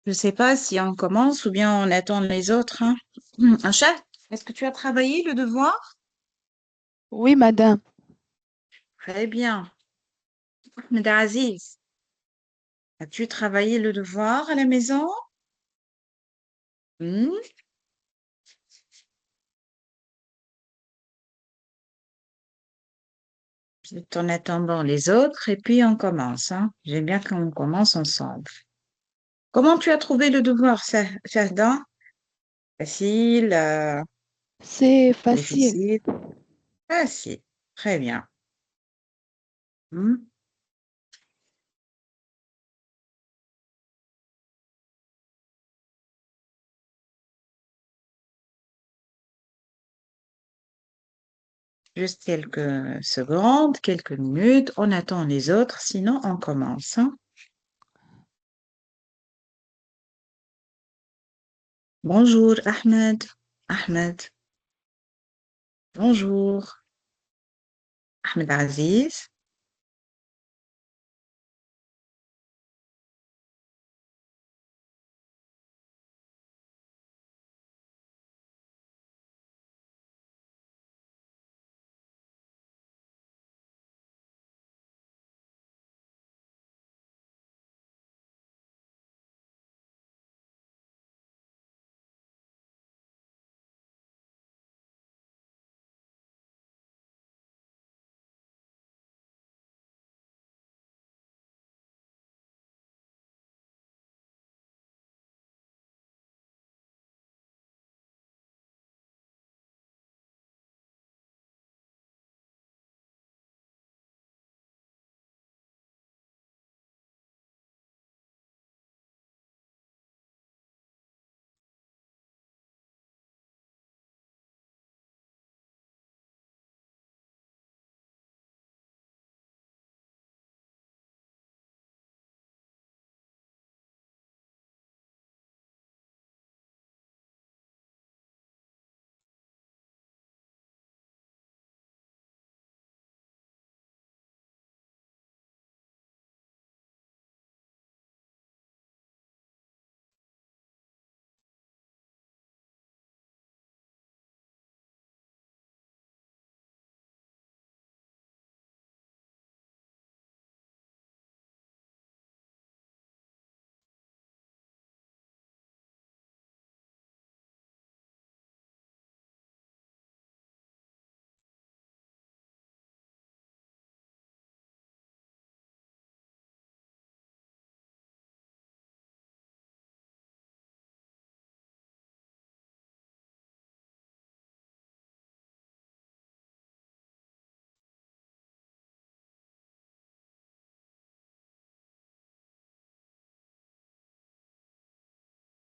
Je ne sais pas si on commence ou bien on attend les autres, hein. Un chat, est-ce que tu as travaillé le devoir? Oui, madame. Très bien. Ahmed Aziz, as-tu travaillé le devoir à la maison? Hmm. C'est en attendant les autres et puis on commence, hein. J'aime bien qu'on commence ensemble. Comment tu as trouvé le devoir, Shahda? Facile, C'est facile. difficile? Facile. Très bien. Hmm. Juste quelques secondes, quelques minutes, on attend les autres, sinon on commence, hein. Bonjour Ahmed. Ahmed, bonjour. Ahmed Aziz.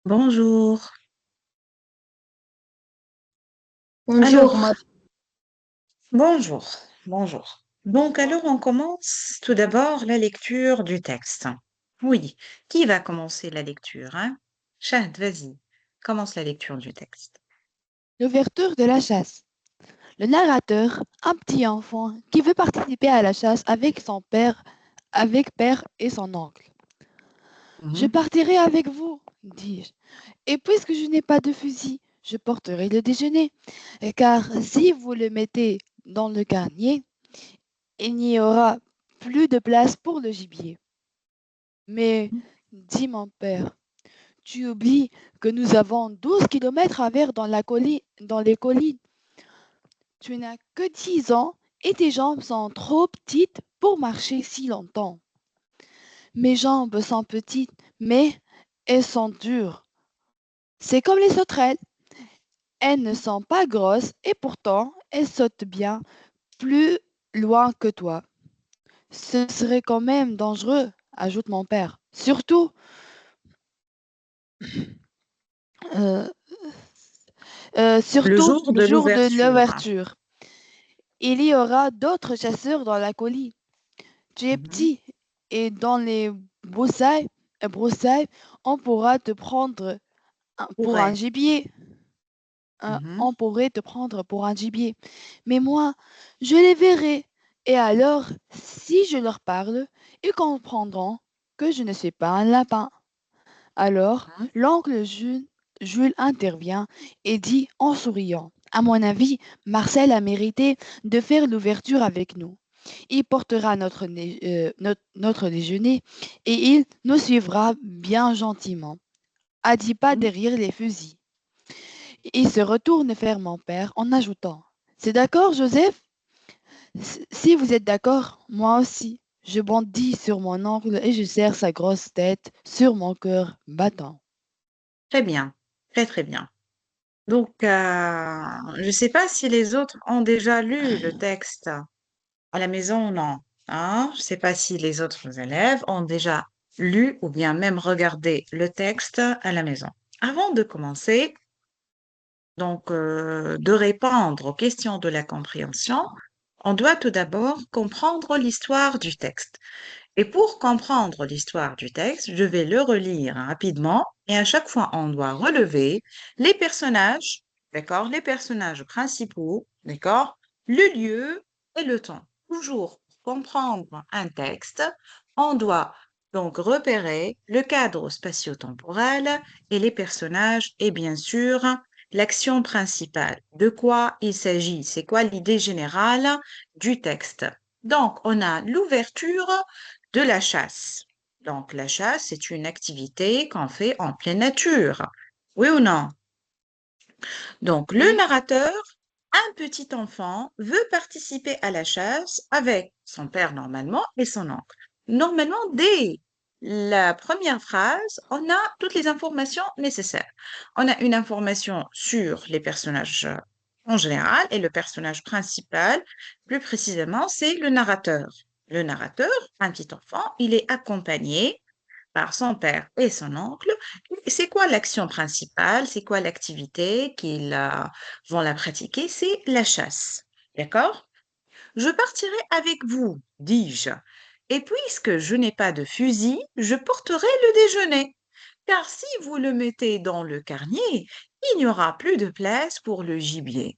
Bonjour. Bonjour, Alors, bonjour. Bonjour. Donc, alors, on commence tout d'abord la lecture du texte. Oui. Qui va commencer la lecture, hein? Chad, vas-y. Commence la lecture du texte. l'ouverture de la chasse. Le narrateur, un petit enfant qui veut participer à la chasse avec son père, avec père et son oncle. Je Mhm. partirai avec vous, dis-je. Et puisque je n'ai pas de fusil, je porterai le déjeuner. Car si vous le mettez dans le garnier, il n'y aura plus de place pour le gibier. Mais, dit mon père, tu oublies que nous avons 12 kilomètres à faire dans les collines. Tu n'as que 10 ans et tes jambes sont trop petites pour marcher si longtemps. Mes jambes sont petites, mais elles sont dures. C'est comme les sauterelles. Elles ne sont pas grosses et pourtant elles sautent bien plus loin que toi. Ce serait quand même dangereux, ajoute mon père. Euh, Le surtout jour le de jour de l'ouverture. l'ouverture. Il y aura d'autres chasseurs dans la colline. Tu es Mhm. petit et dans les broussailles, on pourra te prendre pour un Pourrait. gibier. Mhm. On pourrait te prendre pour un gibier. Mais moi, je les verrai. Et alors, si je leur parle, ils comprendront que je ne suis pas un lapin. Alors, Hein. l'oncle Jules intervient et dit en souriant, à mon avis, Marcel a mérité de faire l'ouverture avec nous. Il portera notre déjeuner et il nous suivra bien gentiment, à 10 pas Hein. derrière les fusils. Il se retourne vers mon père en ajoutant, c'est d'accord, Joseph? Si vous êtes d'accord, moi aussi. Je bondis sur mon oncle et je serre sa grosse tête sur mon cœur battant. Très bien, très très bien. Donc, je ne sais pas si les autres ont déjà lu le texte à la maison ou non. Hein? Je ne sais pas si les autres élèves ont déjà lu ou bien même regardé le texte à la maison. Avant de commencer, donc, de répondre aux questions de la compréhension, on doit tout d'abord comprendre l'histoire du texte. Et pour comprendre l'histoire du texte, je vais le relire rapidement et à chaque fois, on doit relever les personnages, d'accord, les personnages principaux, d'accord, le lieu et le temps. Toujours pour comprendre un texte, on doit donc repérer le cadre spatio-temporel et les personnages et bien sûr l'action principale. De quoi il s'agit? C'est quoi l'idée générale du texte? Donc, on a l'ouverture de la chasse. Donc, la chasse, c'est une activité qu'on fait en pleine nature. Oui ou non? Donc, le Oui, narrateur, un petit enfant, veut participer à la chasse avec son père normalement et son oncle. Normalement, dès la première phrase, on a toutes les informations nécessaires. On a une information sur les personnages en général et le personnage principal, plus précisément, c'est le narrateur. Le narrateur, un petit enfant, il est accompagné par son père et son oncle. C'est quoi l'action principale? C'est quoi l'activité qu'ils vont la pratiquer? C'est la chasse. D'accord? Je partirai avec vous, dis-je. Et puisque je n'ai pas de fusil, je porterai le déjeuner. Car si vous le mettez dans le carnier, il n'y aura plus de place pour le gibier.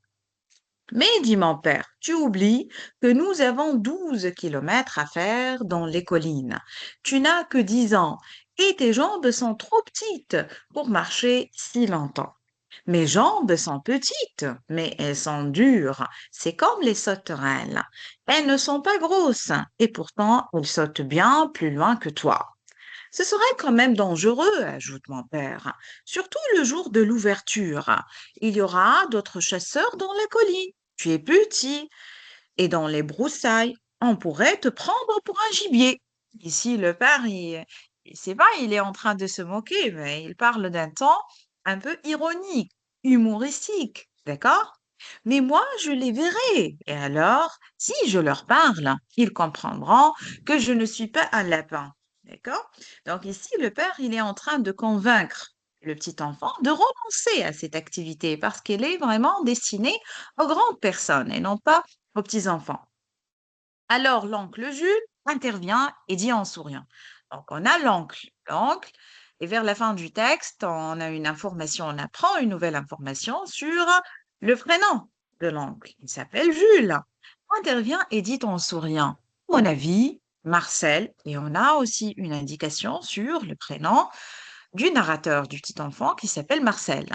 Mais, dit mon père, tu oublies que nous avons 12 kilomètres à faire dans les collines. Tu n'as que 10 ans et tes jambes sont trop petites pour marcher si longtemps. Mes jambes sont petites, mais elles sont dures. C'est comme les sauterelles. Elles ne sont pas grosses et pourtant elles sautent bien plus loin que toi. Ce serait quand même dangereux, ajoute mon père, surtout le jour de l'ouverture. Il y aura d'autres chasseurs dans la colline. Tu es petit et dans les broussailles, on pourrait te prendre pour un gibier. Ici, le père, c'est pas, il est en train de se moquer, mais il parle d'un temps un peu ironique, humoristique, d'accord? Mais moi, je les verrai. Et alors, si je leur parle, ils comprendront que je ne suis pas un lapin. D'accord? Donc ici, le père, il est en train de convaincre le petit enfant de renoncer à cette activité parce qu'elle est vraiment destinée aux grandes personnes et non pas aux petits-enfants. Alors l'oncle Jules intervient et dit en souriant. Donc on a l'oncle. L'oncle, et vers la fin du texte, on a une information, on apprend une nouvelle information sur le prénom de l'oncle. Il s'appelle Jules. Intervient et dit en souriant. À mon avis, Marcel, et on a aussi une indication sur le prénom du narrateur du petit enfant qui s'appelle Marcel.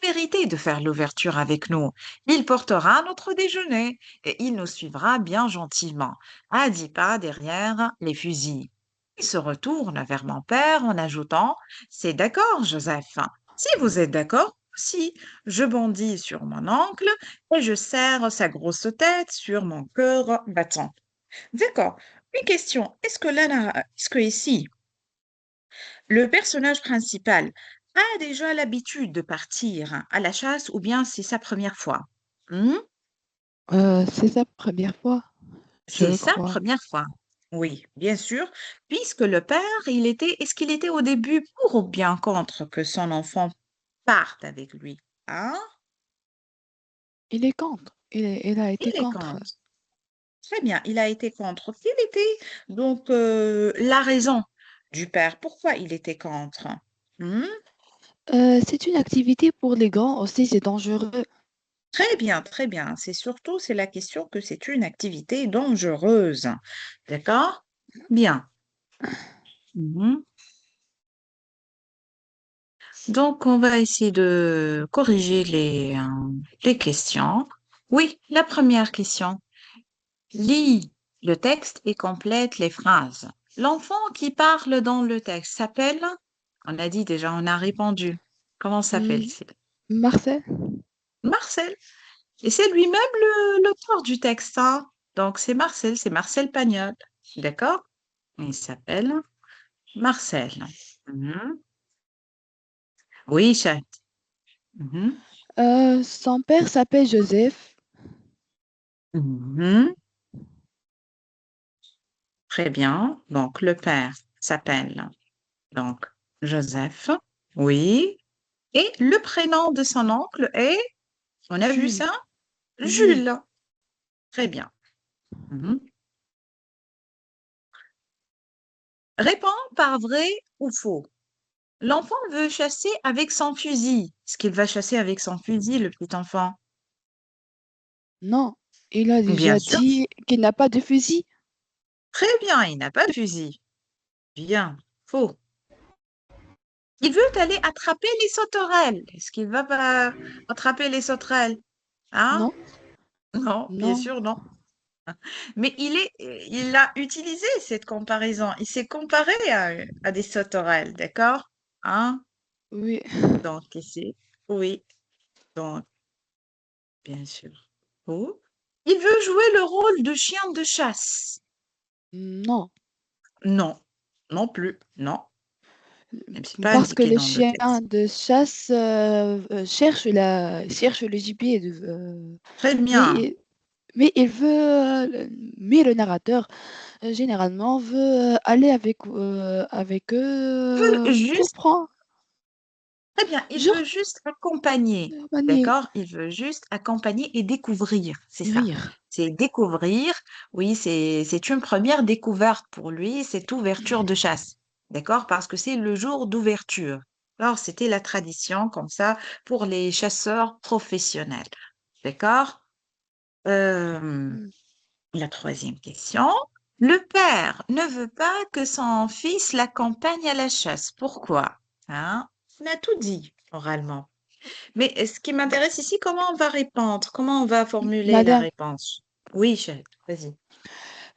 Mérité de faire l'ouverture avec nous. Il portera notre déjeuner et il nous suivra bien gentiment, à 10 pas derrière les fusils. Il se retourne vers mon père en ajoutant, c'est d'accord, Joseph. Si vous êtes d'accord, si je bondis sur mon oncle et je serre sa grosse tête sur mon cœur battant. D'accord. Une question. Est-ce que ici, le personnage principal a déjà l'habitude de partir à la chasse ou bien c'est sa première fois? Hmm. c'est sa première fois, C'est je sa crois. première fois. Oui, bien sûr, puisque le père, est-ce qu'il était au début pour ou bien contre que son enfant parte avec lui? Hein? Il est contre. Il a été Il est contre. contre. Très bien, il a été contre. Quelle était donc la raison du père? Pourquoi il était contre? Hmm. C'est une activité pour les grands aussi, c'est dangereux. Très bien, très bien. C'est la question que c'est une activité dangereuse. D'accord? Bien. Mhm. Donc, on va essayer de corriger les questions. Oui, la première question. Lis le texte et complète les phrases. L'enfant qui parle dans le texte s'appelle, on a dit déjà, on a répondu. Comment Hmm, s'appelle-t-il? Marcel? Marcel. Et c'est lui-même l'auteur du texte, hein. Donc, c'est Marcel Pagnol. D'accord? Il s'appelle Marcel. Mhm. Oui, chat. Mhm. Son père s'appelle Joseph. Mhm. Très bien. Donc, le père s'appelle donc Joseph. Oui. Et le prénom de son oncle est, on a vu Jules. ça? Oui. Jules. Très bien. Mhm. Réponds par vrai ou faux. L'enfant veut chasser avec son fusil. Est-ce qu'il va chasser avec son fusil, le petit enfant? Non, il a Bien déjà sûr. dit qu'il n'a pas de fusil. Très bien, il n'a pas de fusil. Bien. Faux. Il veut aller attraper les sauterelles. Est-ce qu'il va pas attraper les sauterelles? Hein? Non, Non, bien non, sûr, non. Mais il a utilisé cette comparaison. Il s'est comparé à des sauterelles, d'accord? Hein? oui, Donc, ici, oui, donc, bien sûr. Oh. Il veut jouer le rôle de chien de chasse. non. Non, non plus, non. Même si pas Parce que indiqué le dans le chien texte. de chasse cherche le gibier. Très bien. Mais, mais il veut, mais le narrateur généralement veut aller avec Il eux veut pour juste, prendre, très bien, il genre, veut juste accompagner. manier, D'accord? Il veut juste accompagner et découvrir. C'est ça. rire. C'est découvrir. Oui, c'est une première découverte pour lui, cette ouverture de chasse. D'accord? Parce que c'est le jour d'ouverture. Alors, c'était la tradition comme ça pour les chasseurs professionnels. D'accord? Euh, Hmm. la troisième question. Le père ne veut pas que son fils l'accompagne à la chasse. Pourquoi? Hein? On a tout dit oralement. Mais ce qui m'intéresse ici, comment on va répondre? Comment on va formuler la Madame, réponse? Oui, chérie, vas-y.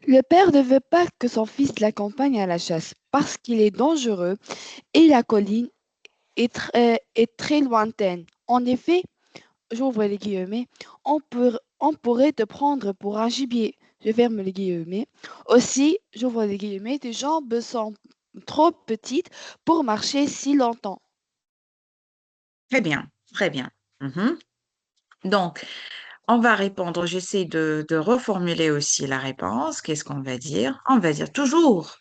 le père ne veut pas que son fils l'accompagne à la chasse parce qu'il est dangereux et la colline est très lointaine. En effet, j'ouvre les guillemets, on pourrait te prendre pour un gibier. Je ferme les guillemets. Aussi, j'ouvre les guillemets, tes jambes sont trop petites pour marcher si longtemps. Très bien, très bien. Mhm. Donc, on va répondre, j'essaie de reformuler aussi la réponse. Qu'est-ce qu'on va dire? On va dire toujours,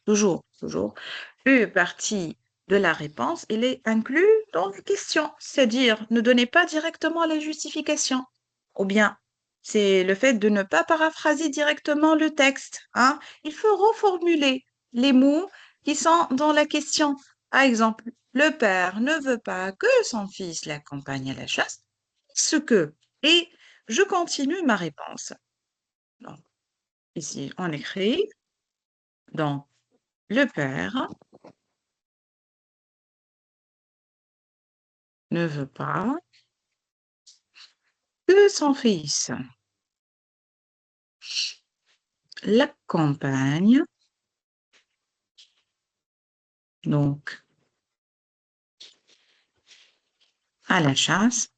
une partie de la réponse, il est inclus dans la question, c'est-à-dire ne donnez pas directement la justification. Ou bien, c'est le fait de ne pas paraphraser directement le texte, hein. Il faut reformuler les mots qui sont dans la question. Par exemple, le père ne veut pas que son fils l'accompagne à la chasse, ce que, et je continue ma réponse. Donc, ici, on écrit, donc, le père ne veut pas que son fils l'accompagne, donc, à la chasse,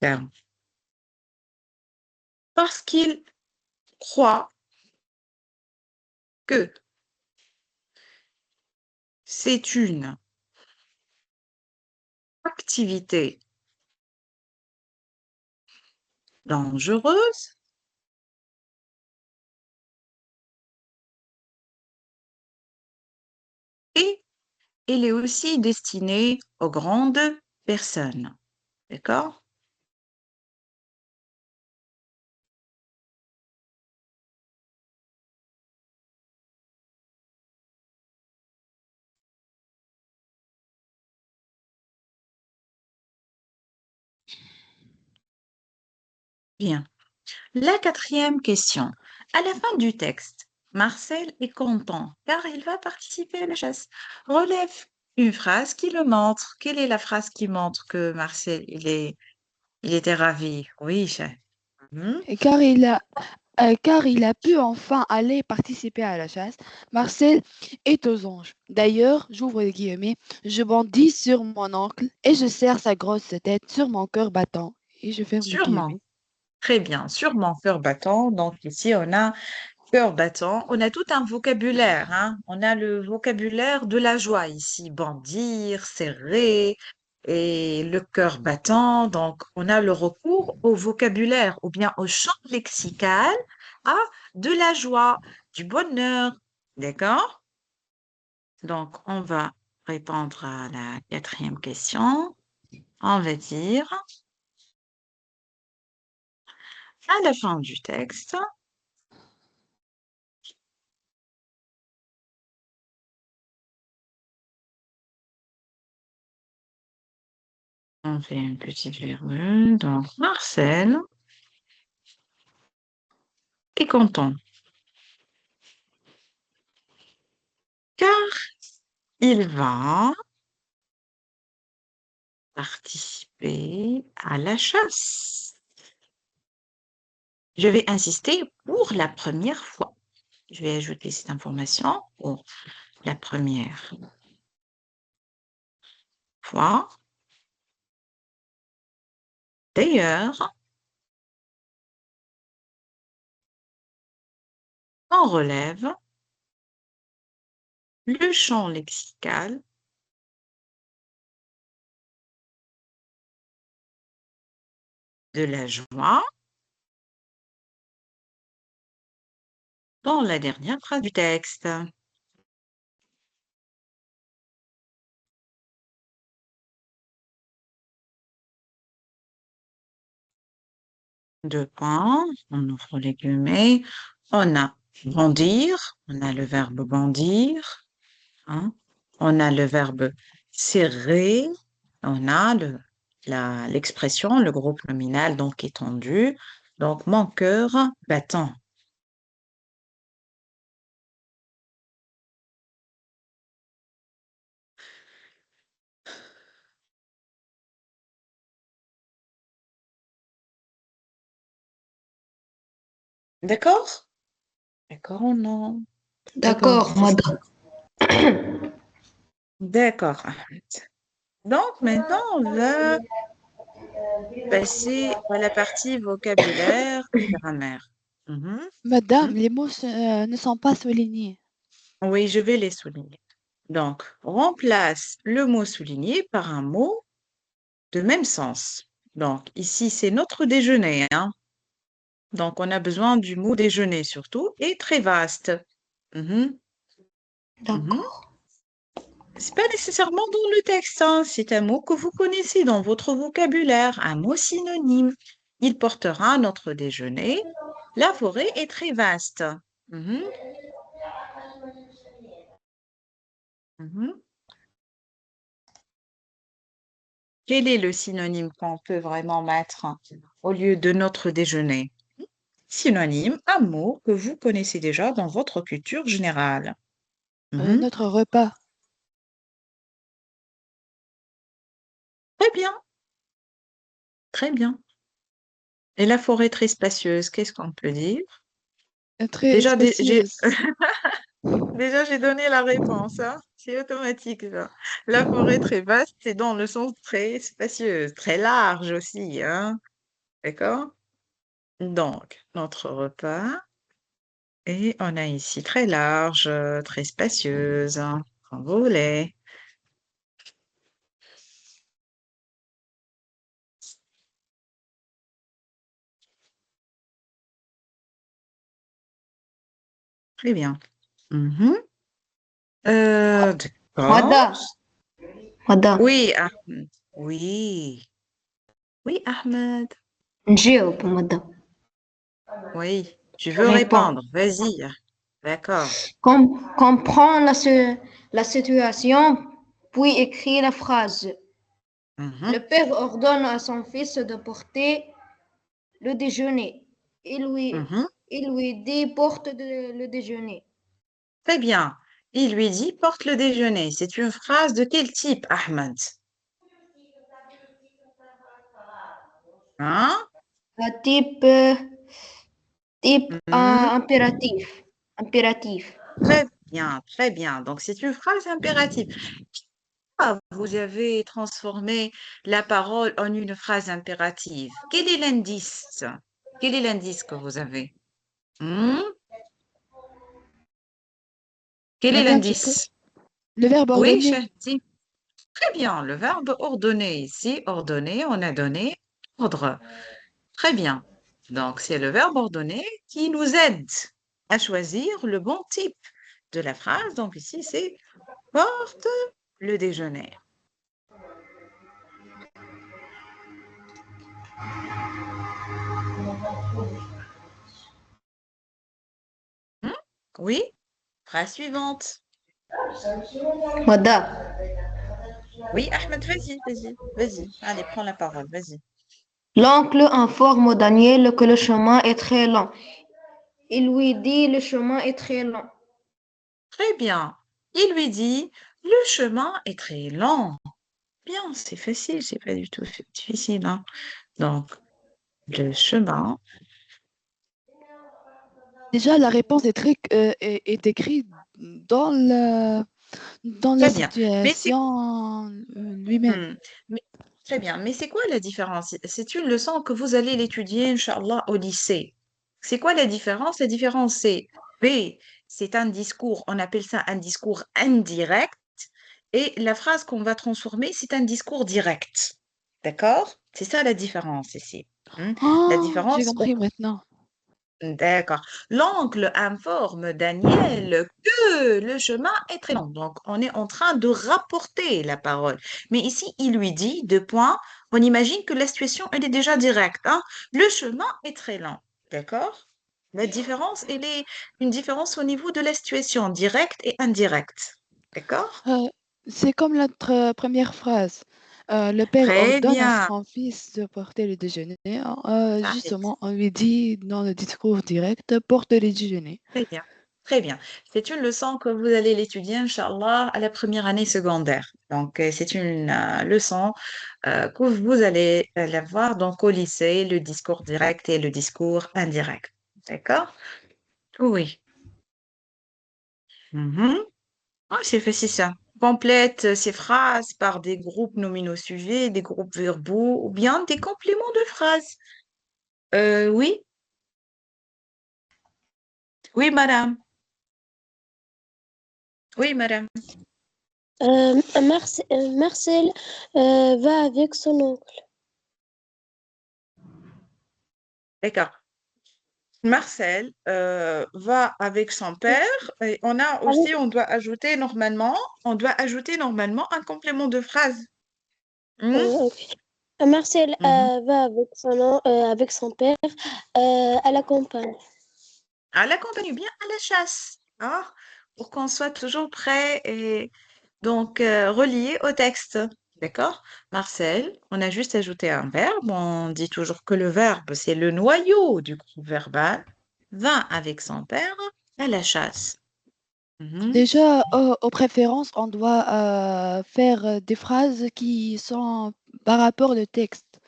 car- parce qu'il croit que c'est une activité dangereuse et elle est aussi destinée aux grandes personnes. D'accord? Bien. La quatrième question. À la fin du texte, Marcel est content car il va participer à la chasse. Relève une phrase qui le montre. Quelle est la phrase qui montre que Marcel, il était ravi? Oui, chef. Mhm. Et car il a pu enfin aller participer à la chasse, Marcel est aux anges. D'ailleurs, j'ouvre les guillemets, je bondis sur mon oncle et je serre sa grosse tête sur mon cœur battant. Et je ferme les Sûrement. guillemets. Très bien. Sûrement, cœur battant. Donc ici, on a cœur battant. On a tout un vocabulaire, hein. On a le vocabulaire de la joie ici. Bondir, serrer et le cœur battant. Donc, on a le recours au vocabulaire ou bien au champ lexical à de la joie, du bonheur. D'accord? Donc, on va répondre à la quatrième question. On va dire à la fin du texte. On fait une petite virgule. Donc, Marcel est content car il va participer à la chasse. Je vais insister pour la première fois. Je vais ajouter cette information pour la première fois. D'ailleurs, on relève le champ lexical de la joie dans la dernière phrase du texte. Deux points, on ouvre les guillemets. On a bondir, on a le verbe bondir, hein. On a le verbe serrer, on a l'expression, le groupe nominal donc étendu. Donc, mon cœur battant. D'accord? D'accord ou non? D'accord. D'accord, madame. D'accord, Ahmed. Donc, maintenant, on va passer à la partie vocabulaire et grammaire. Mhm. Madame, les mots ne sont pas soulignés. Oui, je vais les souligner. Donc, remplace le mot souligné par un mot de même sens. Donc, ici, c'est notre déjeuner, hein. Donc, on a besoin du mot déjeuner surtout et très vaste. Mhm, mhm. D'accord. C'est pas nécessairement dans le texte, hein. C'est un mot que vous connaissez dans votre vocabulaire, un mot synonyme. Il portera notre déjeuner. La forêt est très vaste. Mhm, mhm. Quel est le synonyme qu'on peut vraiment mettre au lieu de notre déjeuner? Synonyme, un mot que vous connaissez déjà dans votre culture générale. Mhm. Notre repas. Très bien, très bien. Et la forêt très spacieuse, qu'est-ce qu'on peut dire? Très Déjà, spacieuse. déjà, j'ai donné la réponse, hein. C'est automatique, ça. La forêt très vaste, c'est dans le sens très spacieuse, très large aussi, hein. D'accord? Donc, notre repas, et on a ici très large, très spacieuse, hein, comme vous voulez. Très bien. Mhm. D'accord. Madame, madame, Oui, Ahmed. Oui. Oui, Ahmed. نجاوب madame. Oui. Tu Je veux réponds. répondre? Vas-y. D'accord. Comprends la situation, puis écris la phrase. Le Mhm, père ordonne à son fils de porter le déjeuner. Il lui, mhm. il lui dit porte le déjeuner. Très bien. Il lui dit, porte le déjeuner. C'est une phrase de quel type, Ahmed? Hein? type, type Mhm. impératif. Impératif. Très bien, très bien. Donc, c'est une phrase impérative. Ah, vous avez transformé la parole en une phrase impérative. Quel est l'indice? Quel est l'indice que vous avez? Hmm? Quel est Madame, je peux. l'indice? Le verbe Oui, ordonné. Shahdi. Très bien. Le verbe ordonner ici, ordonner, on a donné ordre. Très bien. Donc, c'est le verbe ordonner qui nous aide à choisir le bon type de la phrase. Donc, ici, c'est porte le déjeuner. Hmm? Oui, phrase suivante. Madame. Oui, Ahmed, vas-y, vas-y, vas-y. Allez, prends la parole, vas-y. L'oncle informe Daniel que le chemin est très long. Il lui dit le chemin est très long. Très bien. Il lui dit, le chemin est très lent. Bien, c'est facile, c'est pas du tout difficile, hein. Donc, le chemin, Déjà, la réponse est écrite dans la très bien. Mais c'est situation lui-même. hmm, mais- très bien. Mais c'est quoi la différence? C'est une leçon que vous allez l'étudier, Inch'Allah, au lycée. C'est quoi la différence? La différence, c'est B, c'est un discours, on appelle ça un discours indirect, et la phrase qu'on va transformer, c'est un discours direct. D'accord? C'est ça la différence ici. Hmm. La Ah, j'ai différence, compris maintenant. d'accord. L'oncle informe Daniel que le chemin est très long. Donc, on est en train de rapporter la parole. Mais ici, il lui dit, deux points, on imagine que la situation, elle est déjà directe, hein. Le chemin est très lent. D'accord? La différence, elle est une différence au niveau de la situation, directe et indirecte. D'accord? Euh, c'est comme notre première phrase. Le père Très ordonne à bien. son fils de porter le déjeuner. Ça, Justement, on lui dit dans le discours direct, porte le déjeuner. très bien, très bien. C'est une leçon que vous allez l'étudier, Inch'Allah, à la première année secondaire. Donc, c'est une leçon que vous allez la voir donc au lycée, le discours direct et le discours indirect. D'accord? Oui. Mhm. Ah, c'est facile ça. Complète ces phrases par des groupes nominaux sujets, des groupes verbaux ou bien des compléments de phrases. Oui, oui, madame. Oui, madame. Marcel va avec son oncle. D'accord. Marcel va avec son père et Avec, on doit on doit ajouter normalement un complément de phrase. Hmm. ok. Marcel Mhm. va avec son père à la campagne. À la campagne ou bien à la chasse, hein, pour qu'on soit toujours prêt et donc relié au texte. D'accord? Marcel, on a juste ajouté un verbe. On dit toujours que le verbe, c'est le noyau du groupe verbal. Va avec son père à la chasse. Mhm. Déjà, aux préférences, on doit faire des phrases qui sont par rapport au texte.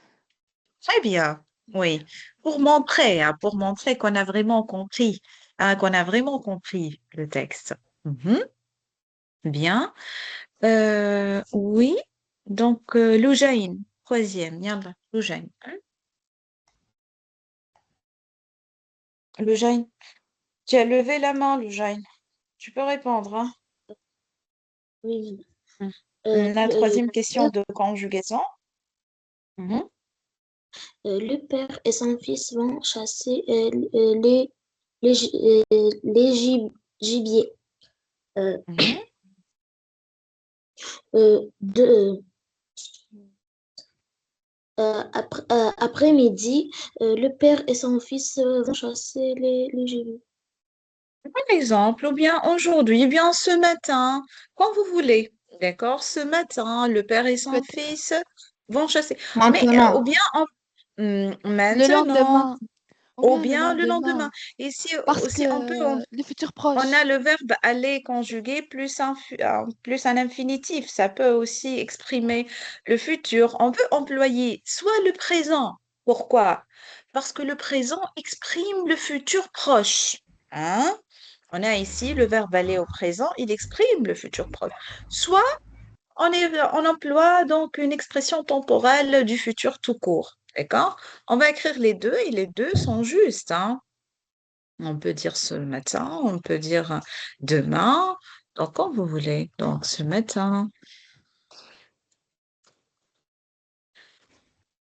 Très bien, oui. Pour montrer qu'on a vraiment compris, hein, qu'on a vraiment compris le texte. Mhm. Bien. Oui. Donc, Loujaïn, troisième, yallah, Loujaïn. Hein? Loujaïn, tu as levé la main, Loujaïn. Tu peux répondre, hein? Oui. Mm. Euh, La le, troisième question de conjugaison. Mhm. le père et son fils vont chasser les gibiers. Euh, Mhm. de, Après-midi, le père et son fils vont chasser les gibiers. Par exemple, ou bien aujourd'hui, ou bien ce matin, quand vous voulez. D'accord? Ce matin, le père et son Peut- fils vont chasser. Mais, ou Maintenant. bien Le maintenant, lendemain, ou ou bien le bien le lendemain. lendemain. Ici Parce aussi, que le futur on a proche. le verbe aller conjugué plus un infinitif. Ça peut aussi exprimer le futur. On peut employer soit le présent. Pourquoi? Parce que le présent exprime le futur proche. Hein? On a ici le verbe aller au présent, il exprime le futur proche. Soit on emploie donc une expression temporelle du futur tout court. D'accord? On va écrire les deux et les deux sont justes, hein. On peut dire ce matin, on peut dire demain, donc quand vous voulez. Donc ce matin,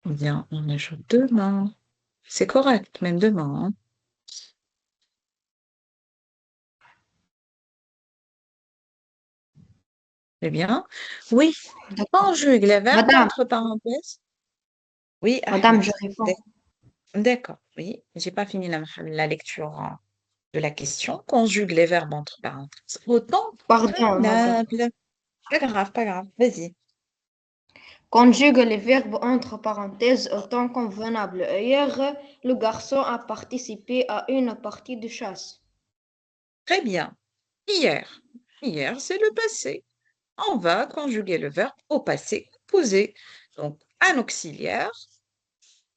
ou bien on ajoute demain. C'est correct, même demain, hein. Eh bien, oui, D'accord. conjugue les verbes Madame, entre parenthèses. Oui, madame, Ahmed. je réponds. D'accord, oui, j'ai pas fini la lecture de la question. Conjugue les verbes entre parenthèses. Autant Pardon, madame. convenable. Pas grave, pas grave. Vas-y. Conjugue les verbes entre parenthèses autant convenable. Hier, le garçon a participé à une partie de chasse. Très bien. Hier. Hier, c'est le passé. On va conjuguer le verbe au passé composé. Donc, un auxiliaire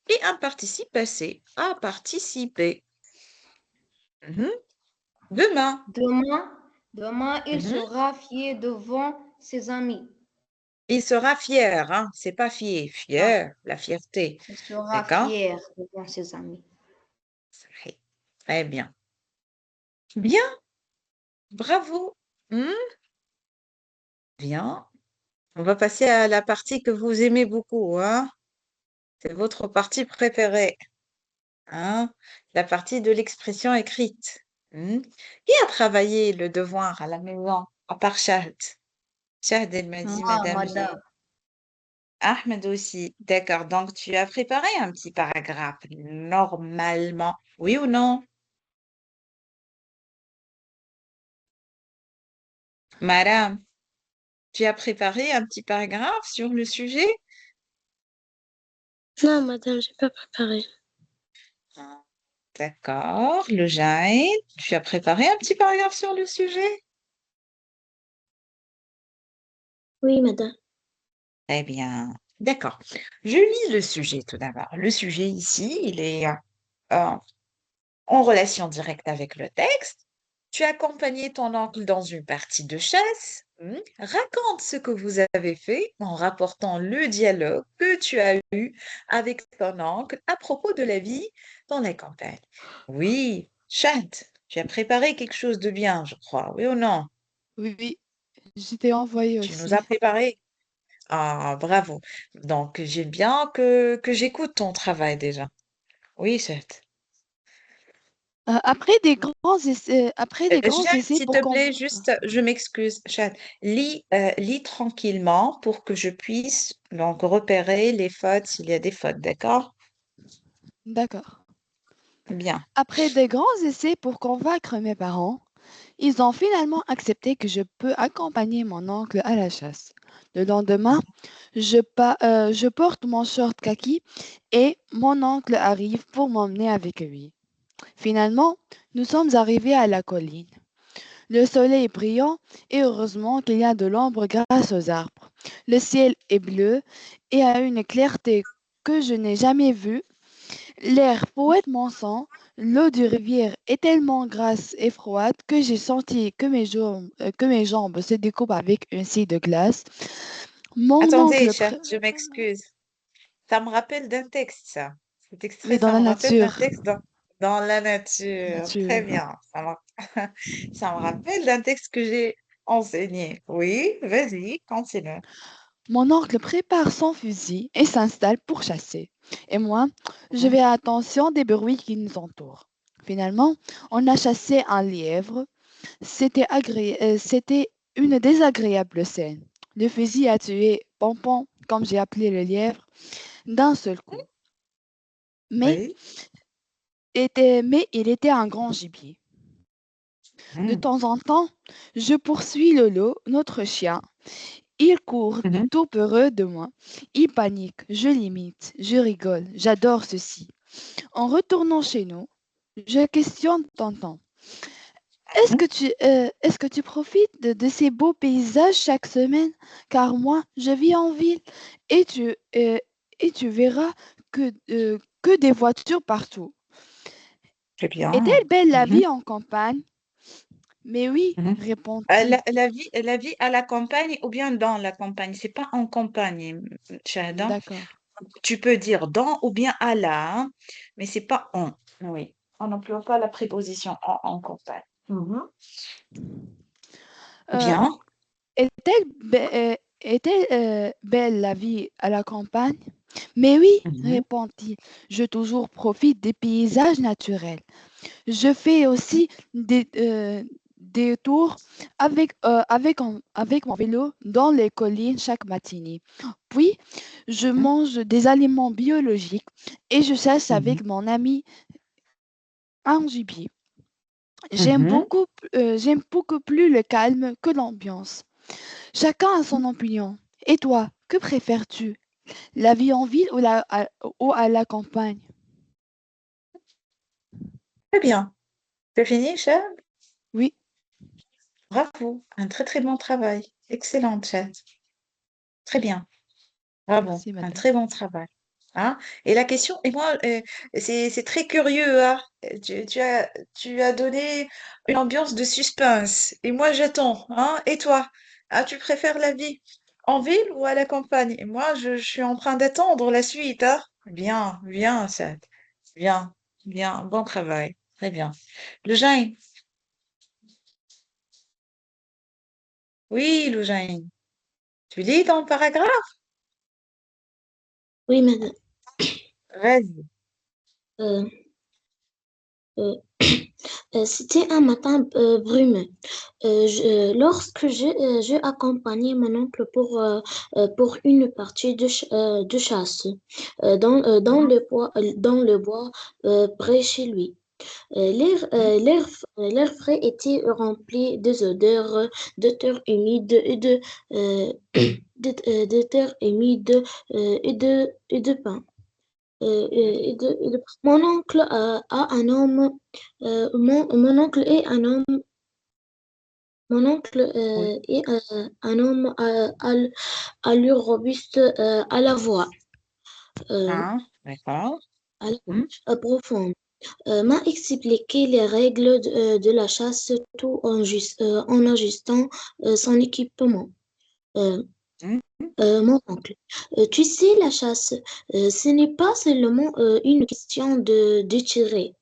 et un participe passé. A participer. Mhm. Demain. Demain, il Mhm. sera fier devant ses amis. Il sera fier, hein. C'est pas fier. Ah, Fier, la fierté. il sera D'accord? fier devant ses amis. Très très bien. Bien, bravo. Hmm. Bien. On va passer à la partie que vous aimez beaucoup, hein. C'est votre partie préférée, hein. La partie de l'expression écrite. Hmm. Qui a travaillé le devoir à la maison, à part Shahd? Shahd, elle m'a dit, Moi, Madame, madame. Ahmed aussi. D'accord, donc tu as préparé un petit paragraphe, normalement. Oui ou non? Madame, tu as préparé un petit paragraphe sur le sujet? Non, madame, j'ai pas préparé. Ah, d'accord, le Jaïd, tu as préparé un petit paragraphe sur le sujet? Oui, madame. Eh bien, d'accord. Je lis le sujet tout d'abord. Le sujet ici, il est euh, en relation directe avec le texte. Tu as accompagné ton oncle dans une partie de chasse. Raconte ce que vous avez fait en rapportant le dialogue que tu as eu avec ton oncle à propos de la vie dans la campagne. Oui, Chad, tu as préparé quelque chose de bien, je crois. Oui ou non? Oui, oui, je t'ai envoyé Tu nous as aussi. préparé. Ah, bravo. Donc, j'aime bien que j'écoute ton travail déjà. Oui, Chad. Après des grands Chad, essais s'il pour te qu'on... plaît, juste, je m'excuse, Chad. Lis tranquillement pour que je puisse donc repérer les fautes s'il y a des fautes, d'accord? D'accord. Bien. Après des grands essais pour convaincre mes parents, ils ont finalement accepté que je peux accompagner mon oncle à la chasse. Le lendemain, je porte mon short kaki et mon oncle arrive pour m'emmener avec lui. Finalement, nous sommes arrivés à la colline. Le soleil est brillant et heureusement qu'il y a de l'ombre grâce aux arbres. Le ciel est bleu et a une clarté que je n'ai jamais vue. L'air poète mon sang, l'eau du rivière est tellement grasse et froide que j'ai senti que mes jambes se découpent avec une scie de glace. Mon Attendez, oncle, Chad, je m'excuse. Ça me rappelle d'un texte, ça. Cet oui, extrait, dans ça la me rappelle d'un nature, texte dans la nature. Très nature. bien. Ça me rappelle d'un texte que j'ai enseigné. Oui, vas-y, continue. Mon oncle prépare son fusil et s'installe pour chasser. Et moi, je Mhm. fais attention des bruits qui nous entourent. Finalement, on a chassé un lièvre. C'était une désagréable scène. Le fusil a tué Pompon, comme j'ai appelé le lièvre, d'un seul coup. Mais, Oui. mais il était un grand gibier. De Mhm. temps en temps, je poursuis Lolo, notre chien. Il court Mhm. tout peureux de moi. Il panique, je l'imite, je rigole, j'adore ceci. En retournant chez nous, je questionne tonton. Est-ce que tu profites de ces beaux paysages chaque semaine? Car moi, je vis en ville et et tu verras que des voitures partout. Très bien. Est-elle belle la Mhm, vie en campagne? Mais oui, mhm. répond-il. La vie à la campagne ou bien dans la campagne, c'est pas en campagne, Chad, hein. D'accord. Tu peux dire dans ou bien à la, hein, mais c'est pas en. Oui, on n'emploie pas la préposition en campagne. Mhm. Euh, Bien. est-elle belle la vie à la campagne? Mais oui, Mhm, répond-il. Je toujours profite des paysages naturels. Je fais aussi des tours avec mon vélo dans les collines chaque matinée. Puis, je mhm, mange des aliments biologiques et je chasse mhm, avec mon ami un gibier. mhm. J'aime beaucoup plus le calme que l'ambiance. Chacun a son opinion. Et toi, que préfères-tu? La vie en ville ou à la campagne? Très bien. C'est fini, Chad? Oui, Bravo. Un très très bon travail. Excellent, Chad. Très bien. Bravo. merci Un madame. très bon travail. Hein? Et la question, et moi, c'est très curieux, hein? Tu as donné une ambiance de suspense. Et moi, j'attends. Hein? Et toi? Ah, tu préfères la vie en ville ou à la campagne? Et moi, je suis en train d'attendre la suite. Hein? Bien, bien, Chad. Bien, bien. Bon travail. Très bien. Le Jain. Oui, Loujain. Tu lis ton paragraphe? Oui, madame. Vas-y. Euh, euh, C'était un matin brumeux. Lorsque je accompagnais mon oncle pour une partie de chasse dans le bois près chez lui. L'air frais était rempli des odeurs de terre humide et de terre humide et de pain. Mon oncle a un homme, mon oncle est un homme, mon oncle Oui. est un homme à allure robuste, à la voix, euh, Ah, d'accord. à la voix Hmm. profonde. M'a expliqué les règles de la chasse tout en ajustant son équipement. Euh, Hmm. Mon oncle, tu sais, la chasse, ce n'est pas seulement une question de tirer,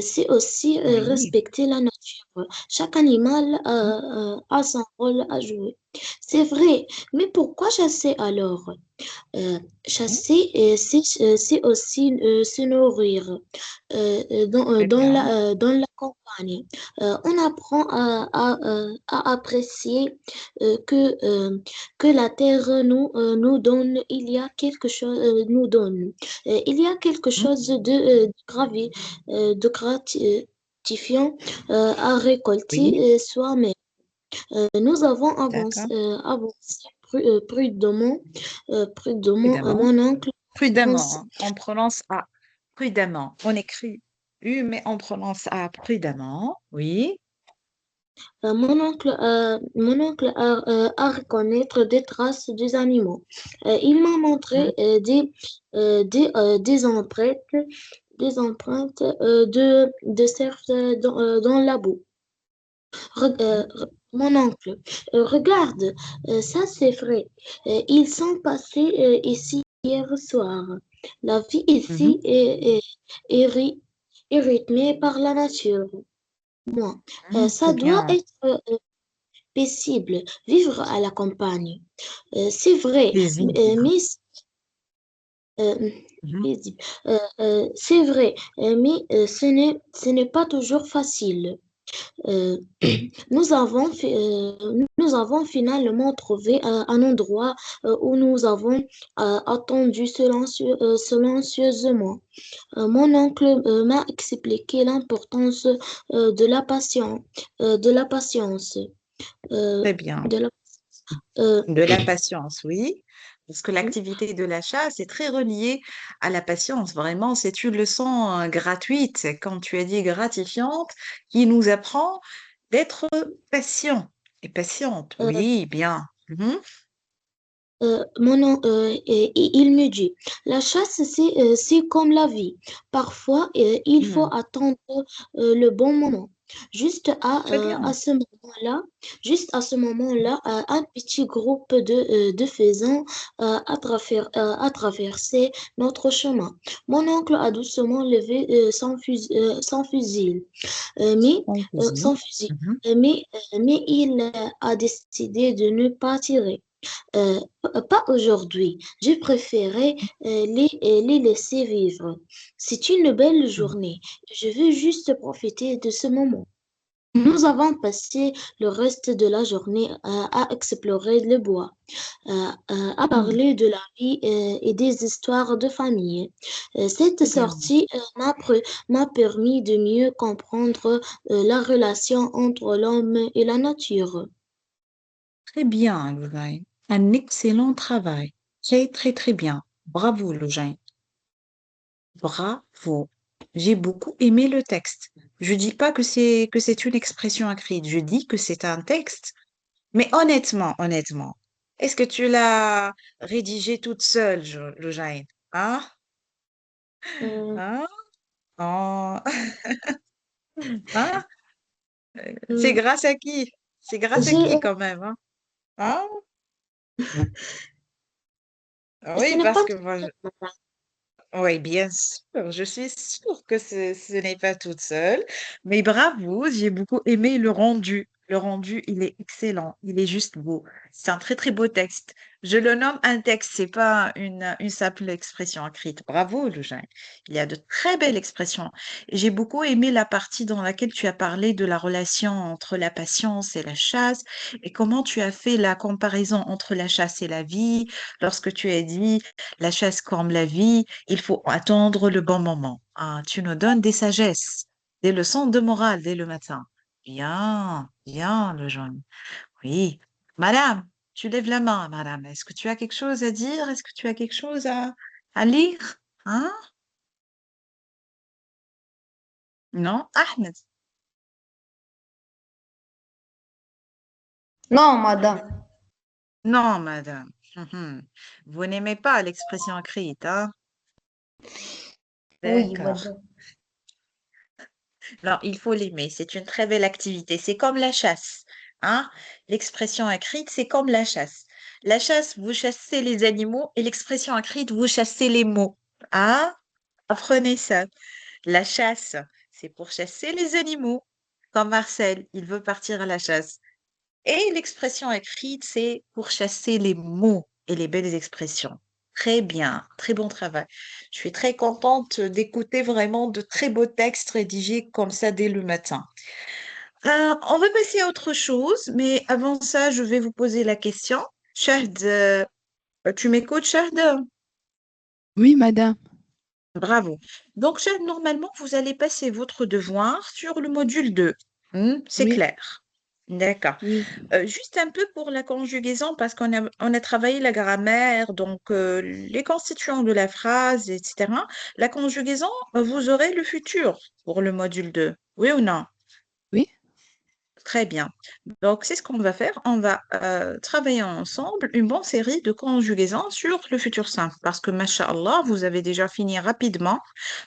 c'est aussi Oui. respecter la nature. Chaque animal Hmm. a son rôle à jouer. C'est vrai, mais pourquoi chasser alors? Hmm. Chasser, c'est aussi se nourrir Très bien. dans la campagne. On apprend à apprécier que la terre nous donne, il y a quelque chose, nous donne. Il y a quelque Hmm. chose de gratifiant à Oui, récolter soi-même. Nous avons d'accord. avancé prudemment, Prudemment. mon oncle. Prudemment, hein. On prononce A. Prudemment. On écrit U, mais on prononce A prudemment. Oui. Mon oncle a reconnaître des traces des animaux. Il m'a Hmm. montré des empreintes de cerf dans la boue. Hmm. Mon oncle, regarde, ça c'est vrai. Ils sont passés ici hier soir. La vie Mhm. ici est rythmée par la nature. Moi, Hmm. ça Très doit bien. être paisible, vivre à la campagne. C'est vrai, Plaisir. euh, Mhm. paisible. C'est vrai, mais ce n'est pas toujours facile. Euh, nous avons finalement trouvé un endroit où nous avons attendu silencieusement. Mon oncle m'a expliqué l'importance de la patience. Euh, Très bien. de la, euh, De la patience, oui. Parce que l'activité de la chasse est très reliée à la patience. Vraiment, c'est une leçon gratuite, comme tu as dit, gratifiante, qui nous apprend d'être patient et patiente. Euh, Oui, bien. Mhm. il me dit, la chasse, c'est comme la vie. Parfois, il faut Mhm. attendre le bon moment. Juste Très bien. à ce moment-là, un petit groupe de faisans a traversé notre chemin. Mon oncle a doucement levé son fusil, Confusion. sans fusil, Mhm. mais il a décidé de ne pas tirer. Pas aujourd'hui. J'ai préféré les laisser vivre. C'est une belle journée. Je veux juste profiter de ce moment. Nous avons passé le reste de la journée à explorer le bois, à Mhm. parler de la vie et des histoires de famille. Cette Très bien. sortie m'a permis de mieux comprendre la relation entre l'homme et la nature. Très bien, Lorraine. Un excellent travail. Très, très, très bien. Bravo, Lorraine. Bravo. J'ai beaucoup aimé le texte. Je dis pas que c'est une expression écrite. Je dis que c'est un texte. Mais honnêtement, est-ce que tu l'as rédigé toute seule, Lorraine? Hein? Euh, Hein? Oh. Hein? C'est euh, grâce à qui? C'est grâce à j'ai, qui quand même, hein? Hein? ce Oui, n'est parce pas que tout moi, seul, madame. oui, bien sûr, je suis sûre que ce n'est pas toute seule, mais bravo, j'ai beaucoup aimé le rendu. Le rendu, il est excellent, il est juste beau. C'est un très très beau texte. Je le nomme un texte, c'est pas une simple expression écrite. Bravo, Eugène. Il y a de très belles expressions. Et j'ai beaucoup aimé la partie dans laquelle tu as parlé de la relation entre la patience et la chasse et comment tu as fait la comparaison entre la chasse et la vie lorsque tu as dit la chasse comme la vie. Il faut attendre le bon moment. Ah, tu nous donnes des sagesses, des leçons de morale dès le matin. Bien, bien, le jaune. Oui. Madame, tu lèves la main, madame. Est-ce que tu as quelque chose à dire? Est-ce que tu as quelque chose à lire? Hein? Non? Ahmed? Non, madame. Non, madame. Mhm. Vous n'aimez pas l'expression écrite, hein? Oui, D'accord. madame. Alors, il faut l'aimer. C'est une très belle activité. C'est comme la chasse, hein? L'expression écrite, c'est comme la chasse. La chasse, vous chassez les animaux et l'expression écrite, vous chassez les mots. Ah, apprenez ça. La chasse, c'est pour chasser les animaux. Comme Marcel, il veut partir à la chasse. Et l'expression écrite, c'est pour chasser les mots et les belles expressions. Très bien, très bon travail. Je suis très contente d'écouter vraiment de très beaux textes rédigés comme ça dès le matin. On va passer à autre chose, mais avant ça, je vais vous poser la question. Shahd, tu m'écoutes, Shahd? Oui, madame. Bravo. Donc, Shahd, normalement, vous allez passer votre devoir sur le module 2. C'est Oui, clair. D'accord. oui. Juste un peu pour la conjugaison, parce qu'on a travaillé la grammaire, donc les constituants de la phrase, etc. La conjugaison, vous aurez le futur pour le module 2. Oui ou non? Oui, Très bien. Donc, c'est ce qu'on va faire. On va travailler ensemble une bonne série de conjugaisons sur le futur simple, parce que, Masha'Allah, vous avez déjà fini rapidement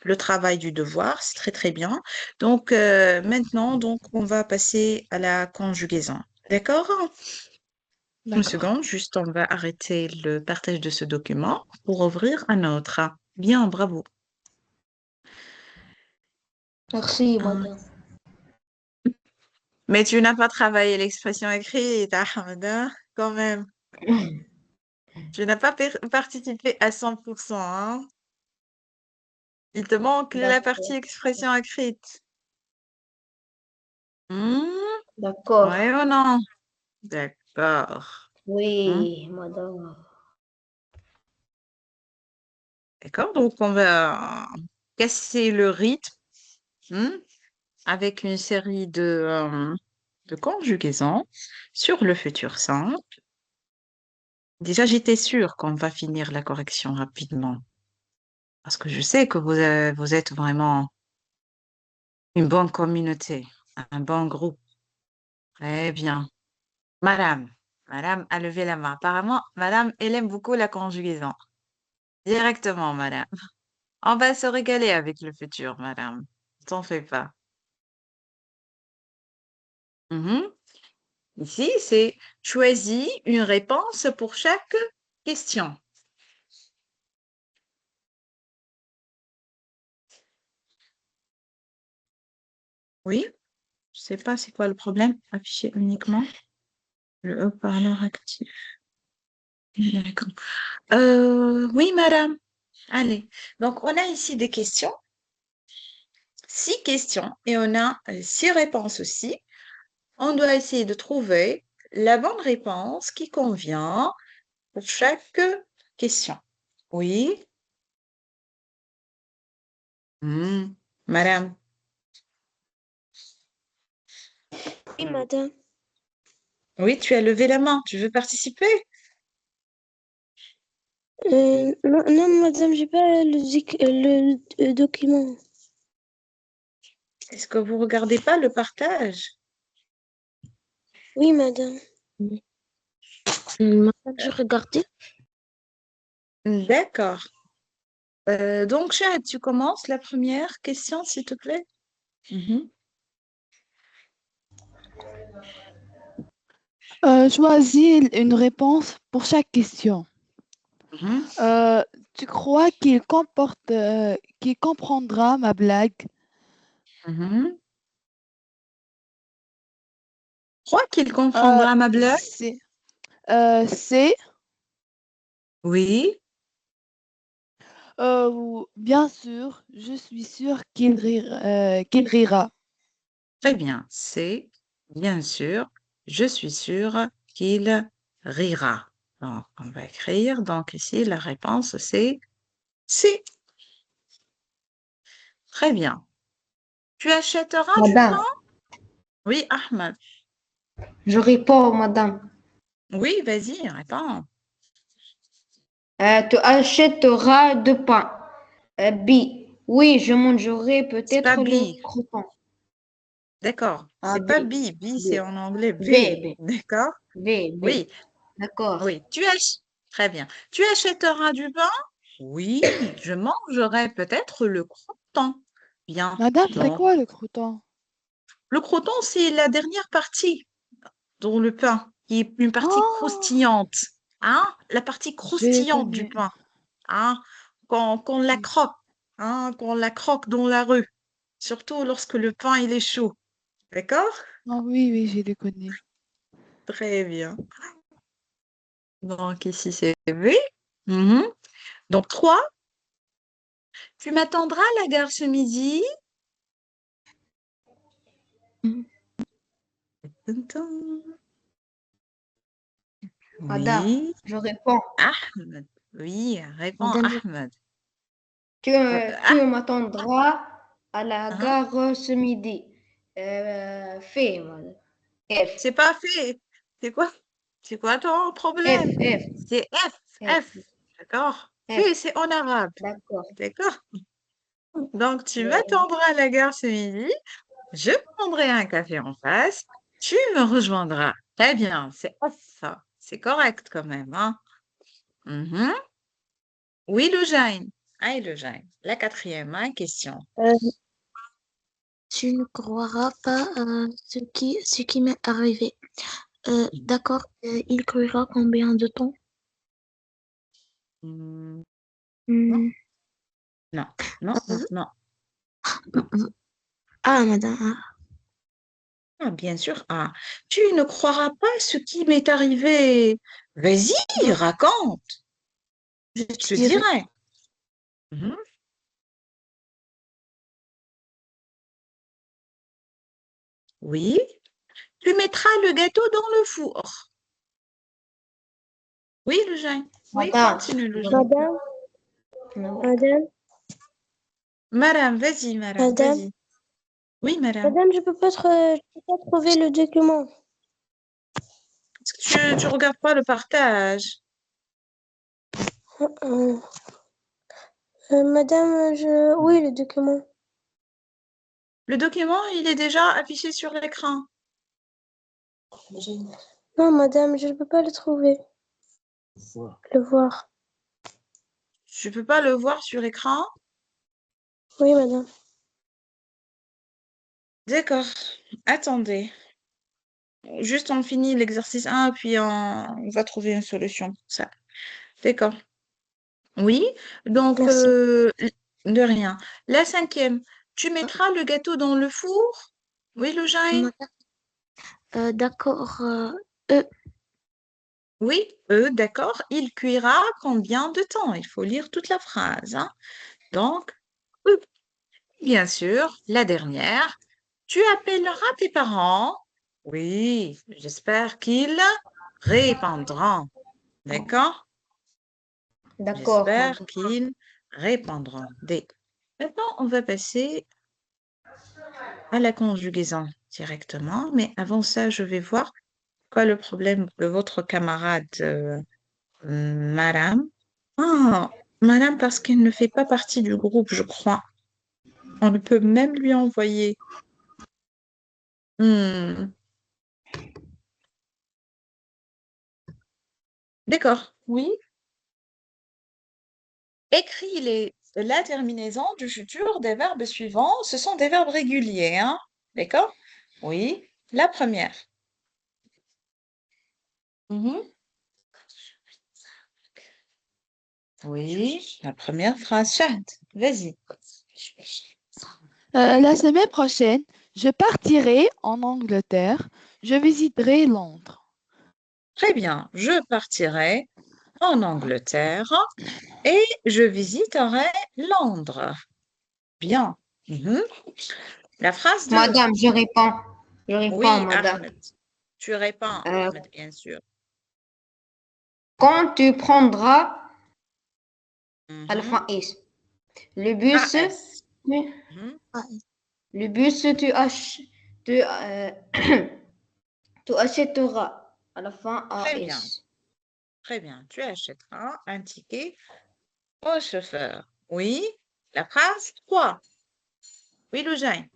le travail du devoir. C'est très, très bien. Donc, maintenant, donc, on va passer à la conjugaison. D'accord? Une d'accord. seconde, juste on va arrêter le partage de ce document pour ouvrir un autre. Bien, bravo. Merci, Hum. madame. Mais tu n'as pas travaillé l'expression écrite, Ahmed, hein, quand même. Tu n'as pas participé à 100%, hein. Il te manque la partie D'accord. expression écrite. Hmm, D'accord. ouais ou non? D'accord. Hmm, Oui, madame. d'accord, donc on va casser le rythme hmm, avec une série de conjugaisons sur le futur simple. Déjà, j'étais sûre qu'on va finir la correction rapidement. Parce que je sais que vous êtes vraiment une bonne communauté, un bon groupe. Très bien. Madame, Madame a levé la main. Apparemment, Madame, elle aime beaucoup la conjugaison. Directement, Madame. On va se régaler avec le futur, Madame. T'en fais pas. Mhm. Ici, c'est choisis une réponse pour chaque question. Oui, je sais pas c'est quoi le problème. Afficher uniquement le haut-parleur actif. D'accord. Oui, madame. Allez. Donc, on a ici des questions. 6 questions et on a 6 réponses aussi. On doit essayer de trouver la bonne réponse qui convient pour chaque question. Oui. Madame. Oui, madame. Oui, tu as levé la main. Tu veux participer? Non, non, madame, j'ai pas le document. Est-ce que vous regardez pas le partage? Oui, madame. Madame, je regardais. D'accord. Donc, Chad, tu commences la première question, s'il te plaît. Mhm. Choisis une réponse pour chaque question. Mhm. Tu crois qu'il comprendra ma blague? Mhm. Crois qu'il Euh, comprendra ma blague? c'est, c'est Oui, bien sûr, je suis sûre qu'il rira. très bien. C'est bien sûr, je suis sûre qu'il rira. Donc, on va écrire. Donc, ici, la réponse, c'est si. Très bien. Tu achèteras du pain? Madame, Oui, Ahmed. je réponds, madame. Oui, vas-y, réponds. Tu achèteras de pain. B. Oui, je mangerai C'est pas peut-être le B. croûton. D'accord. Ah, C'est B. pas B. B, c'est B. en anglais B. B. B. D'accord? B. B. Oui, D'accord. oui. Très bien. Tu achèteras du pain? Oui, je mangerai peut-être le croûton. Bien. Madame, c'est Donc, quoi le croûton? le croûton, c'est la dernière partie dans le pain, qui est une partie Oh, croustillante. Hein? La partie je les croustillante du connais. pain. Hein? Qu'on la Oui. croque. Hein? Qu'on la croque dans la rue. Surtout lorsque le pain, il est chaud. D'accord? Ah oui, oui, je les connais. Très bien. Donc, ici, c'est V. Mhm. Donc, 3. Tu m'attendras à la gare ce midi? Tintin. Madame, Oui. je réponds. Ahmed. Oui, réponds Madame, Ahmed. tu m'attendras à la Hein? gare ce midi. Fait, madame. F. C'est pas fait. C'est quoi? C'est quoi ton F. problème? F. C'est F. F. F. D'accord? F. Fait, c'est en arabe. D'accord. D'accord? Donc, tu Euh, m'attendras à la gare ce midi. Je prendrai un café en face. Tu me rejoindras. Très bien. C'est F, ça. C'est correct quand même, hein? Mhm. Oui, le Jain. Ah, le Jain. La quatrième, hein, question. Tu ne croiras pas ce qui m'est arrivé. D'accord, il croira combien de temps? Hmm, non, Hmm, non, non, non, non. Ah, madame. Ah, bien sûr. Ah, tu ne croiras pas ce qui m'est arrivé. Vas-y, Bon, raconte. je Je te te dirai. dirai. Mhm. Oui, tu mettras le gâteau dans le four. Oui, le Jain. Oui, Madame, continue, le je Jain. réponds. Madame, Non. madame, Madame, vas-y, madame, madame, vas-y. Oui, madame. madame, je peux pas trouver le document. Est-ce que tu regardes pas le partage? Euh, Madame, oui, le document. Le document, il est déjà affiché sur l'écran. Non, madame, je ne peux pas le trouver. Le voir. Je ne peux pas le voir sur écran. Oui, madame. D'accord. Attendez. Juste on finit l'exercice 1, puis on va trouver une solution pour ça. D'accord. Oui, donc Merci. de rien. La cinquième, tu mettras le gâteau dans le four? Oui, le Jain? Madame, d'accord. Oui, d'accord. Il cuira combien de temps? Il faut lire toute la phrase, hein. Donc, E. Bien sûr, la dernière. Tu appelleras tes parents? Oui, j'espère qu'ils répondront. D'accord? D'accord, J'espère madame. qu'ils répondront. Maintenant, on va passer à la conjugaison directement. Mais avant ça, je vais voir quoi le problème de votre camarade, madame. Ah, madame, parce qu'elle ne fait pas partie du groupe, je crois. On ne peut même lui envoyer. Hmm, d'accord. Oui. Écris la terminaison du futur des verbes suivants. Ce sont des verbes réguliers, hein? D'accord? Oui. La première. Mhm. Oui, la première phrase. Chad, vas-y. La semaine prochaine, je partirai en Angleterre. Je visiterai Londres. Très bien. Je partirai en Angleterre et je visiterai Londres. Bien. Mhm. La phrase 2. Madame, je réponds. Je réponds, Oui, madame. Ahmed. Tu réponds, Euh, Ahmed, bien sûr. Quand tu prendras à la Mhm. fin S. Le bus, AS. tu- Mhm. le bus, tu, euh, tu achèteras à la fin Très bien. AS. Très bien. Tu achèteras un ticket au chauffeur. Oui. La phrase 3. Oui, Loujain.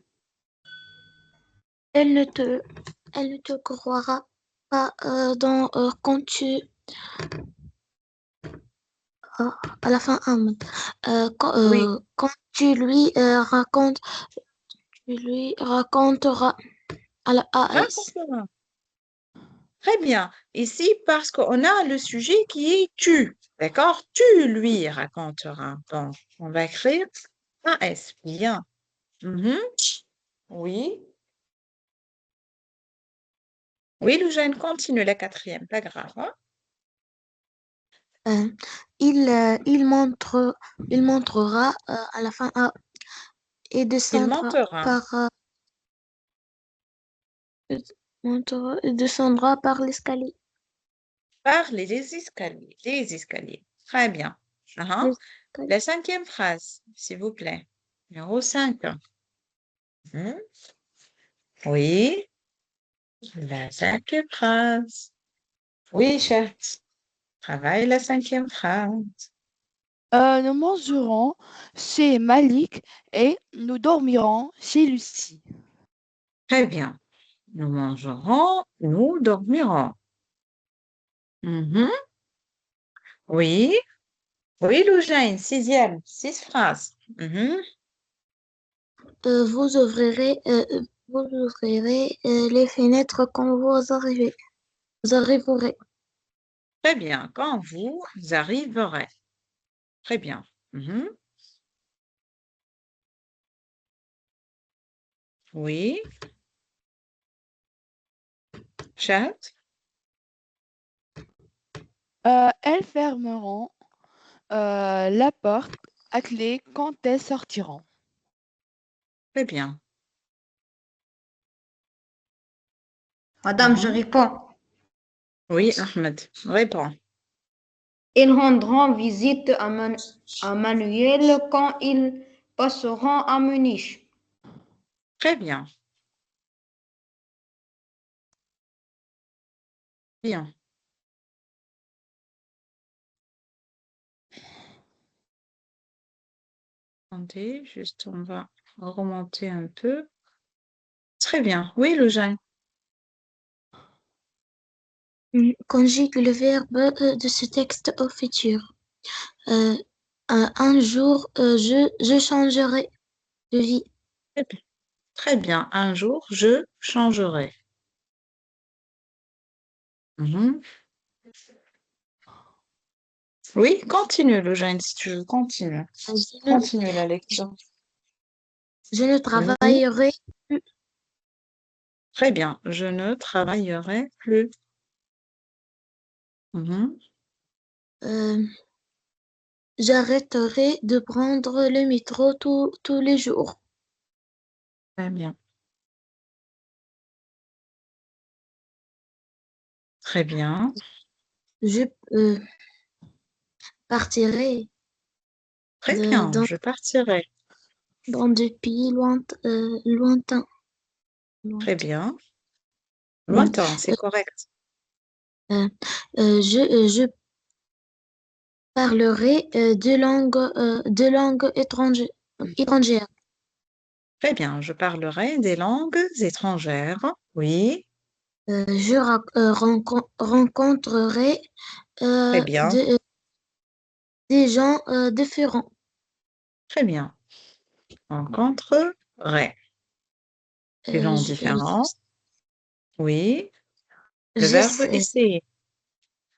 Elle ne te, elle ne te croira pas quand à la fin, Oui. quand tu lui raconteras à la AS. Raconte-moi. Très bien. Ici, parce qu'on a le sujet qui est tu. D'accord? Tu lui raconteras. Donc, on va écrire un S. Bien. Mhm. Oui. Oui, Loujaine, continue la quatrième. Pas grave, hein? Euh, il montrera à la fin A et Il montera descendra par l'escalier. par les escaliers. Les escaliers. Très bien. Uhum. L'escalier. La cinquième phrase, s'il vous plaît. Numéro 5. Mhm. Oui. La cinquième phrase. Oui, chef. Travaille la cinquième phrase. Nous mangerons chez Malik et nous dormirons chez Lucie. Très bien. Nous mangerons, nous dormirons. Mhm. Oui. Oui, Loujaine, sixième. 6 phrases. Mhm. Euh, vous ouvrirez, euh, vous ouvrirez les fenêtres quand vous arrivez. Vous arriverez. Très bien. Quand vous arriverez. Très bien. Mhm. Oui. Chat. Elles fermeront la porte à clé quand elles sortiront. Très bien. Madame, je Mhm. réponds. Oui, Ahmed, réponds. Ils rendront visite à Manuel quand ils passeront à Munich. Très bien. Bien. Attendez, juste on va remonter un peu. Très bien. Oui, le jeune. Conjugue le verbe de ce texte au futur. Euh, un jour, je changerai de vie. Très bien. Très bien. Un jour, je changerai. Mhm. Oui, continue, le jeune, si tu veux. Continue. Je ne, Continue la lecture. je ne Mhm. travaillerai plus. Très bien. Je ne travaillerai plus. Mhm. Euh, J'arrêterai de prendre le métro tous les jours. Très bien. Très bien. Je partirai Très bien. dans, Je partirai. dans des pays lointains. Très Lointains. bien. Hmm. Lointain, c'est correct. Euh, je parlerai de langues étrangères. Très bien. Je parlerai des langues étrangères. Oui. Rencontrerai Très bien. des gens différents. Très bien. Rencontrerai des Euh, gens je- différents. Oui. Le verbe j'essa- essayer.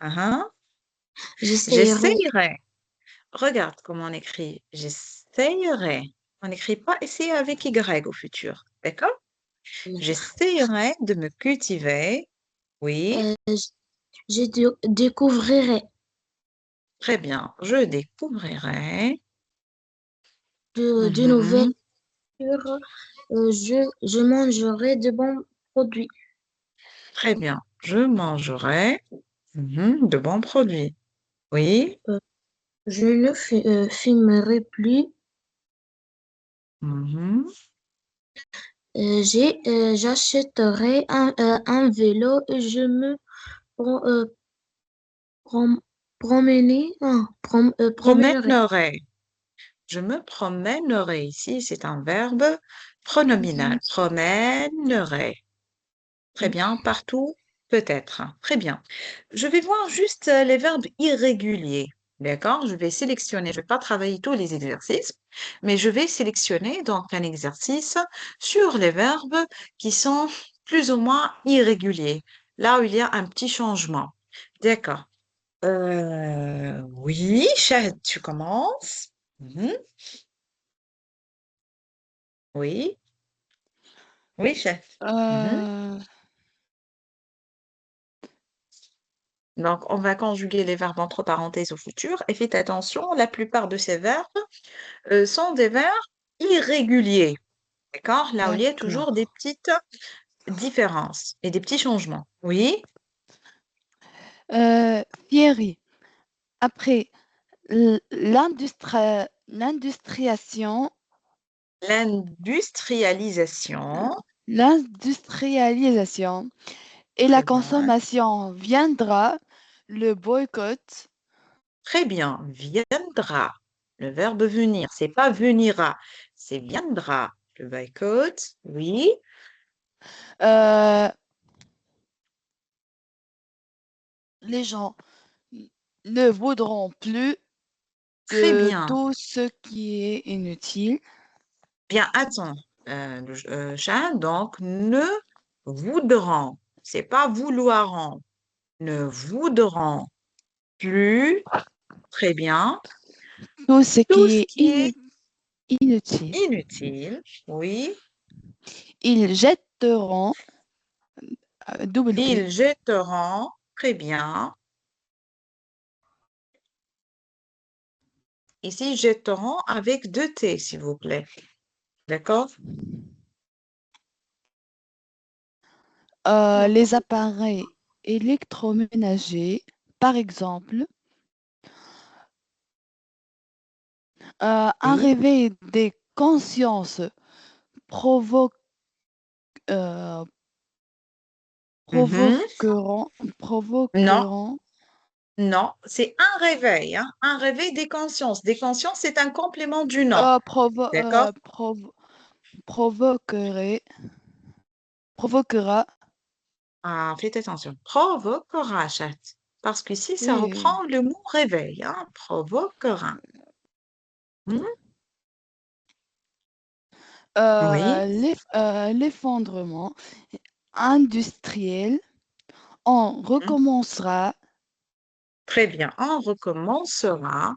Ah, ah. J'essaierai. J'essayerai. Regarde comment on écrit. J'essayerai. On n'écrit pas essayer avec Y au futur. D'accord? J'essayerai de me cultiver. Oui. euh, découvrirai. Très bien. Je découvrirai. De nouvelles Mhm. cultures. Je mangerai de bons produits. Très bien. Je mangerai de bons produits. Oui. Euh, je ne fumerai plus. Mhm. J'achèterai un vélo et je me pro- euh, prom- promènerai. Promènerai. Je me promènerai ici. C'est un verbe pronominal. Promènerai. Très bien. Partout, peut-être. Très bien. Je vais voir juste les verbes irréguliers. D'accord? Je vais sélectionner. Je ne vais pas travailler tous les exercices, mais je vais sélectionner donc un exercice sur les verbes qui sont plus ou moins irréguliers. Là où il y a un petit changement. D'accord. Oui, Chad, tu commences. Mhm. Oui, oui, chef. Mhm. Euh, Donc, on va conjuguer les verbes entre parenthèses au futur. Et faites attention, la plupart de ces verbes sont des verbes irréguliers. D'accord? Là où il y a toujours d'accord. des petites différences et des petits changements. Oui, Thierry, après l'industriation, l'industrialisation. l'industrialisation et la Très bien. consommation viendra, le boycott, Très bien. Viendra. Le verbe venir, c'est pas venira, c'est viendra. Le boycott. Oui. euh, les gens ne voudront plus Très de bien. tout ce qui est inutile. Bien, attends, Chat, donc, ne voudront, c'est pas vouloiront, ne voudront plus, très bien, Tout ce tout qui ce est qui est inutile. inutile, oui, Ils jetteront, double T, ils jetteront, très bien, ici, jetteront avec deux T, s'il vous plaît, d'accord? les appareils électroménagers, par exemple, un Oui, réveil des consciences provoque, euh, mhm. provoqueront, Non, provoqueront Non, c'est un réveil, hein, un réveil des consciences. Des consciences, c'est un complément du nom. D'accord? Provoquerait, provoquera. Ah, faites attention. Provoquera, chat. Parce qu'ici, ça Oui. reprend le mot réveil, hein, provoquera. Hmm. Oui, L'effondrement industriel. On hmm, recommencera très bien. On recommencera.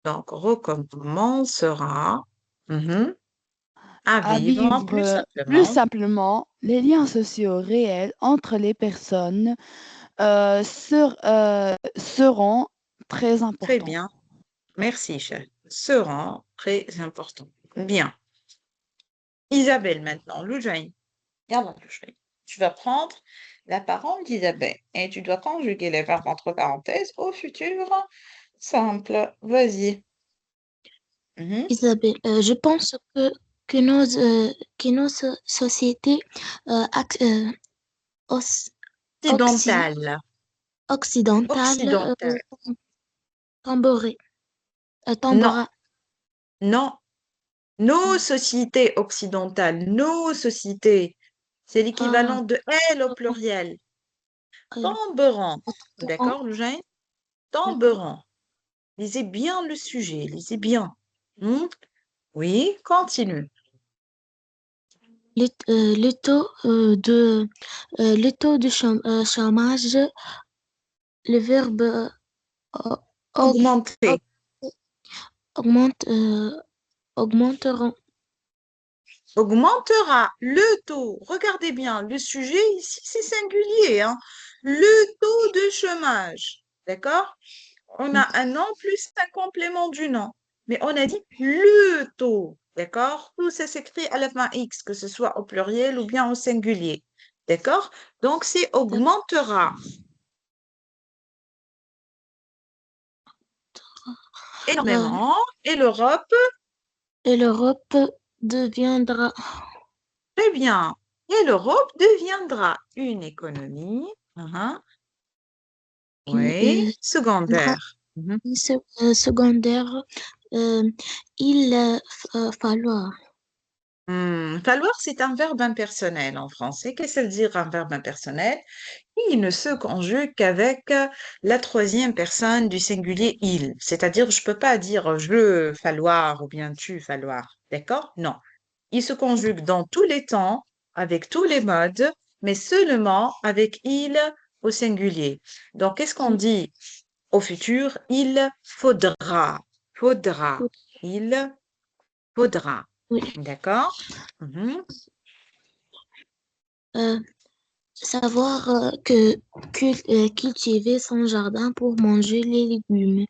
Donc, recommencera mhm, à à vivre plus vivre plus simplement. simplement. Les liens sociaux réels entre les personnes seront très Très importants. bien. Merci, chat. Sera très important. Bien. Isabelle maintenant. Loujaï. Regarde, Loujaï. Tu vas prendre la parole d'Isabelle et tu dois conjuguer les verbes entre parenthèses au futur simple. Vas-y. Mhm. Isabelle, je pense que nos sociétés os- occi- Occidentale. occidentales Occidentale. tomberaient, Non, tombera, non. Nos sociétés occidentales, nos sociétés, c'est ah, l'équivalent de elles au pluriel. euh, Tomberont. tomberont, D'accord, Eugène? d'accord. Tomberont. Lisez bien le sujet, lisez bien. Hmm. Oui, continue. Le taux le taux de chômage, le verbe au- aug- Augmenter. augmente, augmenteront. Augmentera le taux. Regardez bien, le sujet ici, c'est singulier, hein. Le taux de chômage. D'accord? On a un nom plus un complément du nom. Mais on a dit le taux. D'accord? Tout ça s'écrit à la fin X, que ce soit au pluriel ou bien au singulier. D'accord? Donc, c'est augmentera. Euh, Énormément. Et l'Europe, et l'Europe deviendra très bien. Et l'Europe deviendra une économie. une, Oui, deviendra secondaire. Mhm. secondaire. Euh, il falloir. Falloir, c'est un verbe impersonnel en français. Qu'est-ce que ça veut dire un verbe impersonnel? Il ne se conjugue qu'avec la troisième personne du singulier il. C'est-à-dire, je peux pas dire je falloir ou bien tu falloir. D'accord? Non. Il se conjugue dans tous les temps, avec tous les modes, mais seulement avec il au singulier. Donc, qu'est-ce qu'on dit au futur? Il faudra. Faudra. Il faudra. Oui. D'accord? Mhm. Euh, savoir cultiver son jardin pour manger les légumes.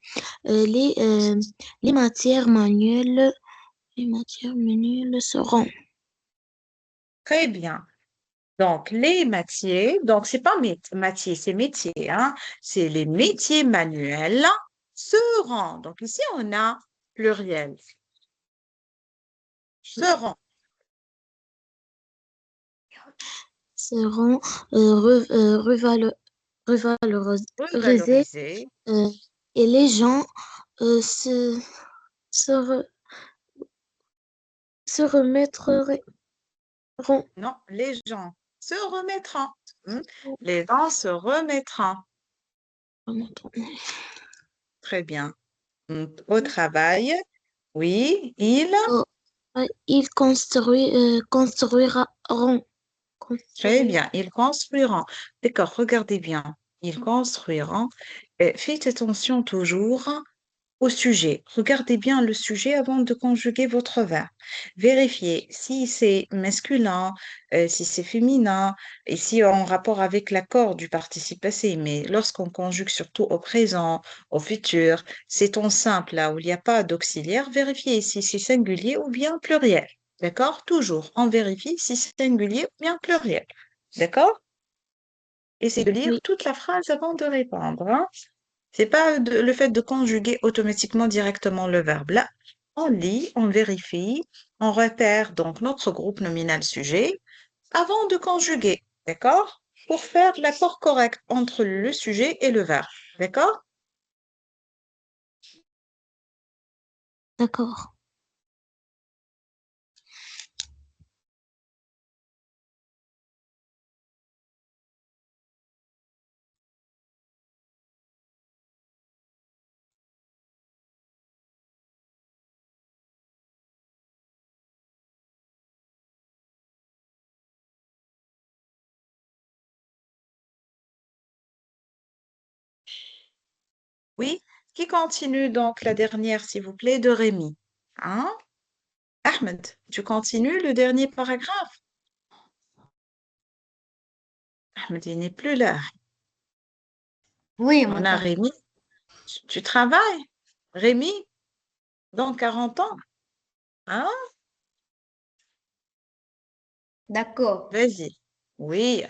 Euh, les, euh, les matières manuelles, les matières manuelles seront. Très bien. Donc, les métiers, donc c'est pas métier, c'est métier, hein, c'est les métiers manuels seront. Donc, ici, on a pluriel. Seront. Seront revalorisés Revaloriser. euh, et les gens euh, se, se, re- se remettront. Non, les gens se remettront. Hmm. Les gens se remettront. Très bien. Au travail, oui, ils. Oh, ouais, ils construiront. Très Construire. bien, ils construiront. D'accord, regardez bien. Ils construiront. Faites attention toujours au sujet. Regardez bien le sujet avant de conjuguer votre verbe. Vérifiez si c'est masculin, si c'est féminin, et si en rapport avec l'accord du participe passé. Mais lorsqu'on conjugue surtout au présent, au futur, c'est ton simple là où il n'y a pas d'auxiliaire, vérifiez si c'est singulier ou bien pluriel. D'accord? Toujours, on vérifie si c'est singulier ou bien pluriel. D'accord? Essayez de lire Oui, toute la phrase avant de répondre, hein. C'est pas le fait de conjuguer automatiquement directement le verbe. Là, on lit, on vérifie, on repère donc notre groupe nominal sujet avant de conjuguer, d'accord? Pour faire l'accord correct entre le sujet et le verbe, d'accord? D'accord. Oui, qui continue donc la dernière, s'il vous plaît, de Rémi? Hein? Ahmed, tu continues le dernier paragraphe? Ahmed, il n'est plus là. Oui, On a madame. Rémi. Tu travailles? Rémi, dans 40 ans? Hein? D'accord. Vas-y. Oui,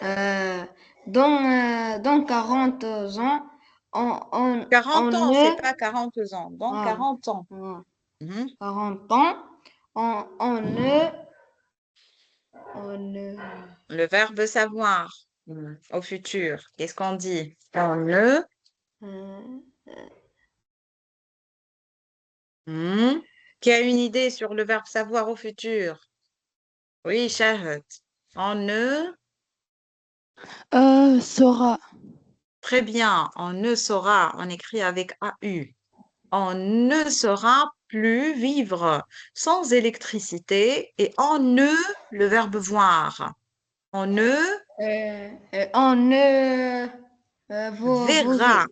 Euh, dans 40 ans, on 40 ans, c'est ne... pas 40 ans. Dans Ah, 40 ans. ah, Mhm. 40 ans, on ne... On ne... Le verbe savoir au futur. Qu'est-ce qu'on dit? On ne. euh, Hmm. Qui a une idée sur le verbe savoir au futur? Oui, Shahad. On ne. Sera. Très bien. On ne saura. On écrit avec AU. On ne saura plus vivre sans électricité et on ne, le verbe voir. On ne on ne... vous verra.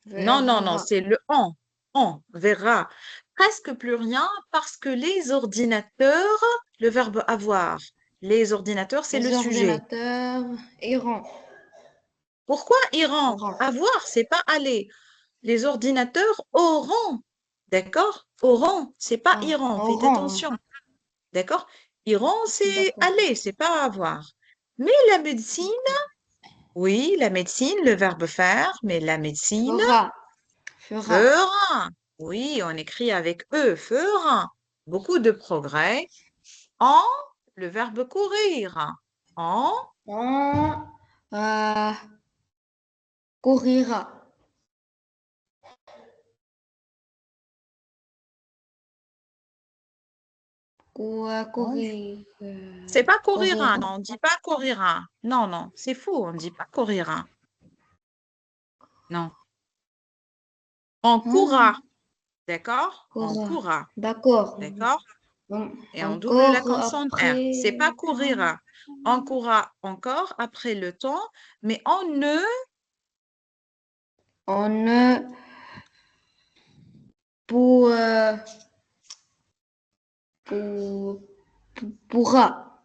Non, non, non, verra. c'est le on. On verra. Presque plus rien parce que les ordinateurs, le verbe avoir. Les ordinateurs, c'est le Les sujet. ordinateurs iront. Pourquoi Iran? Auront. Avoir, c'est pas aller. Les ordinateurs auront. D'accord? Auront, c'est pas Ah, Iran. Faites auront. attention. D'accord? Iran, c'est D'accord. aller, c'est pas avoir. Mais la médecine, oui, la médecine, le verbe faire, mais la médecine Fera. Fera. fera. Oui, on écrit avec E, fera. Beaucoup de progrès en le verbe courir. En, On euh, courira. Courir. c'est pas courira, Courira. non, on dit pas courira. Non, non, c'est faux, on dit pas courira. Non, on courra, Hmm, d'accord? On courra. courra, D'accord. d'accord? Et on double la Encore consonne R. C'est pas après. courira. On courra encore après le temps, mais on ne, On ne pour, pour- pourra.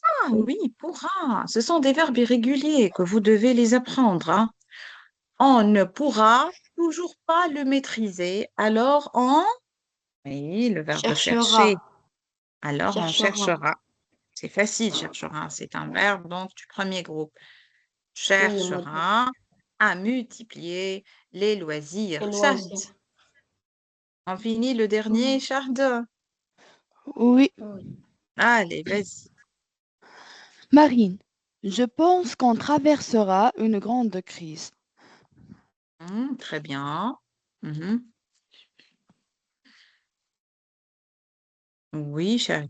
ah oui, pourra. Ce sont des verbes irréguliers que vous devez les apprendre, hein. On ne pourra toujours pas le maîtriser. Alors on, oui, le verbe Cherchera. chercher. Alors on Cherchera. cherchera. C'est facile, cherchera. C'est un verbe donc du premier groupe. Oui, madame. Cherchera à multiplier les loisirs. Et Shahd, loisir. on finit le dernier, Shahd. Oui, Oui. Allez, vas-y. Marine, je pense qu'on traversera une grande crise. Très bien. Mhm. Oui, Shahd.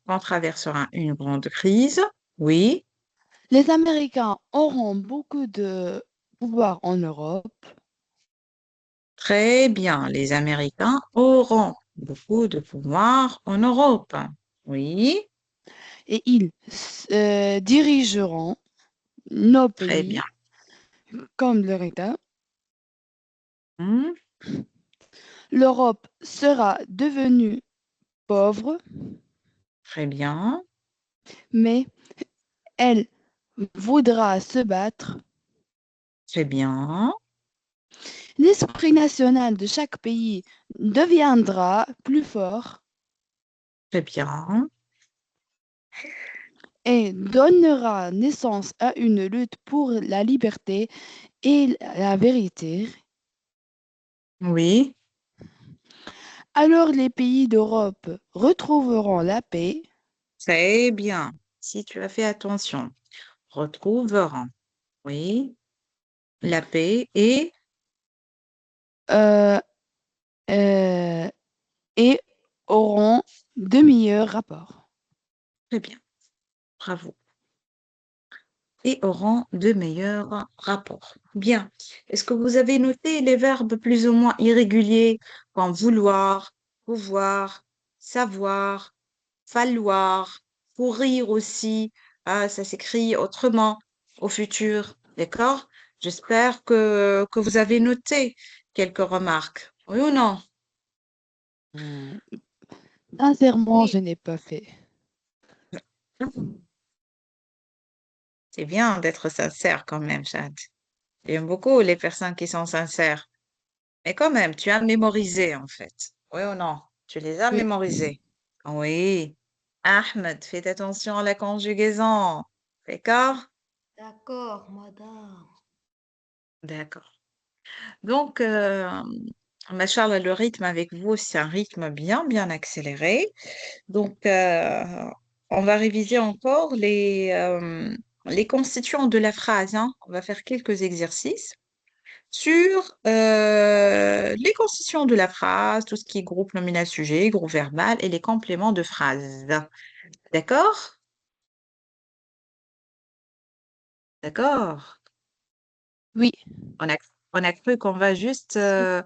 On traversera une grande crise. Oui. Les Américains auront beaucoup de pouvoir en Europe Très bien. Les Américains auront beaucoup de pouvoir en Europe. Oui. et ils dirigeront nos Très bien. pays comme leur État. Hmm, L'Europe sera devenue pauvre, Très bien. mais elle voudra se battre. Très bien. L'esprit national de chaque pays deviendra plus fort Très bien. et donnera naissance à une lutte pour la liberté et la vérité. Oui. Alors les pays d'Europe retrouveront la paix Très bien. Si tu as fait attention. Retrouveront. Oui. La paix et euh, euh, et auront de meilleurs rapports. Très bien, bravo. Et auront de meilleurs rapports. Bien. Est-ce que vous avez noté les verbes plus ou moins irréguliers comme vouloir, pouvoir, savoir, falloir, pourrir aussi? Ah, ça s'écrit autrement au futur. D'accord? J'espère que vous avez noté quelques remarques. Oui ou non? Hmm. Sincèrement, Oui, je n'ai pas fait. C'est bien d'être sincère quand même, Chad. J'aime beaucoup les personnes qui sont sincères. Mais quand même, tu as mémorisé en fait. Oui ou non? Tu les as Oui, mémorisés. Oui. Ahmed, fais attention à la conjugaison. D'accord? d'accord, madame. D'accord. Donc, Machallah, le rythme avec vous, c'est un rythme bien, bien accéléré. Donc, on va réviser encore les constituants de la phrase, hein. On va faire quelques exercices sur les constituants de la phrase, tout ce qui est groupe nominal sujet, groupe verbal et les compléments de phrase. D'accord? D'accord. oui, On a, on a cru qu'on va juste euh,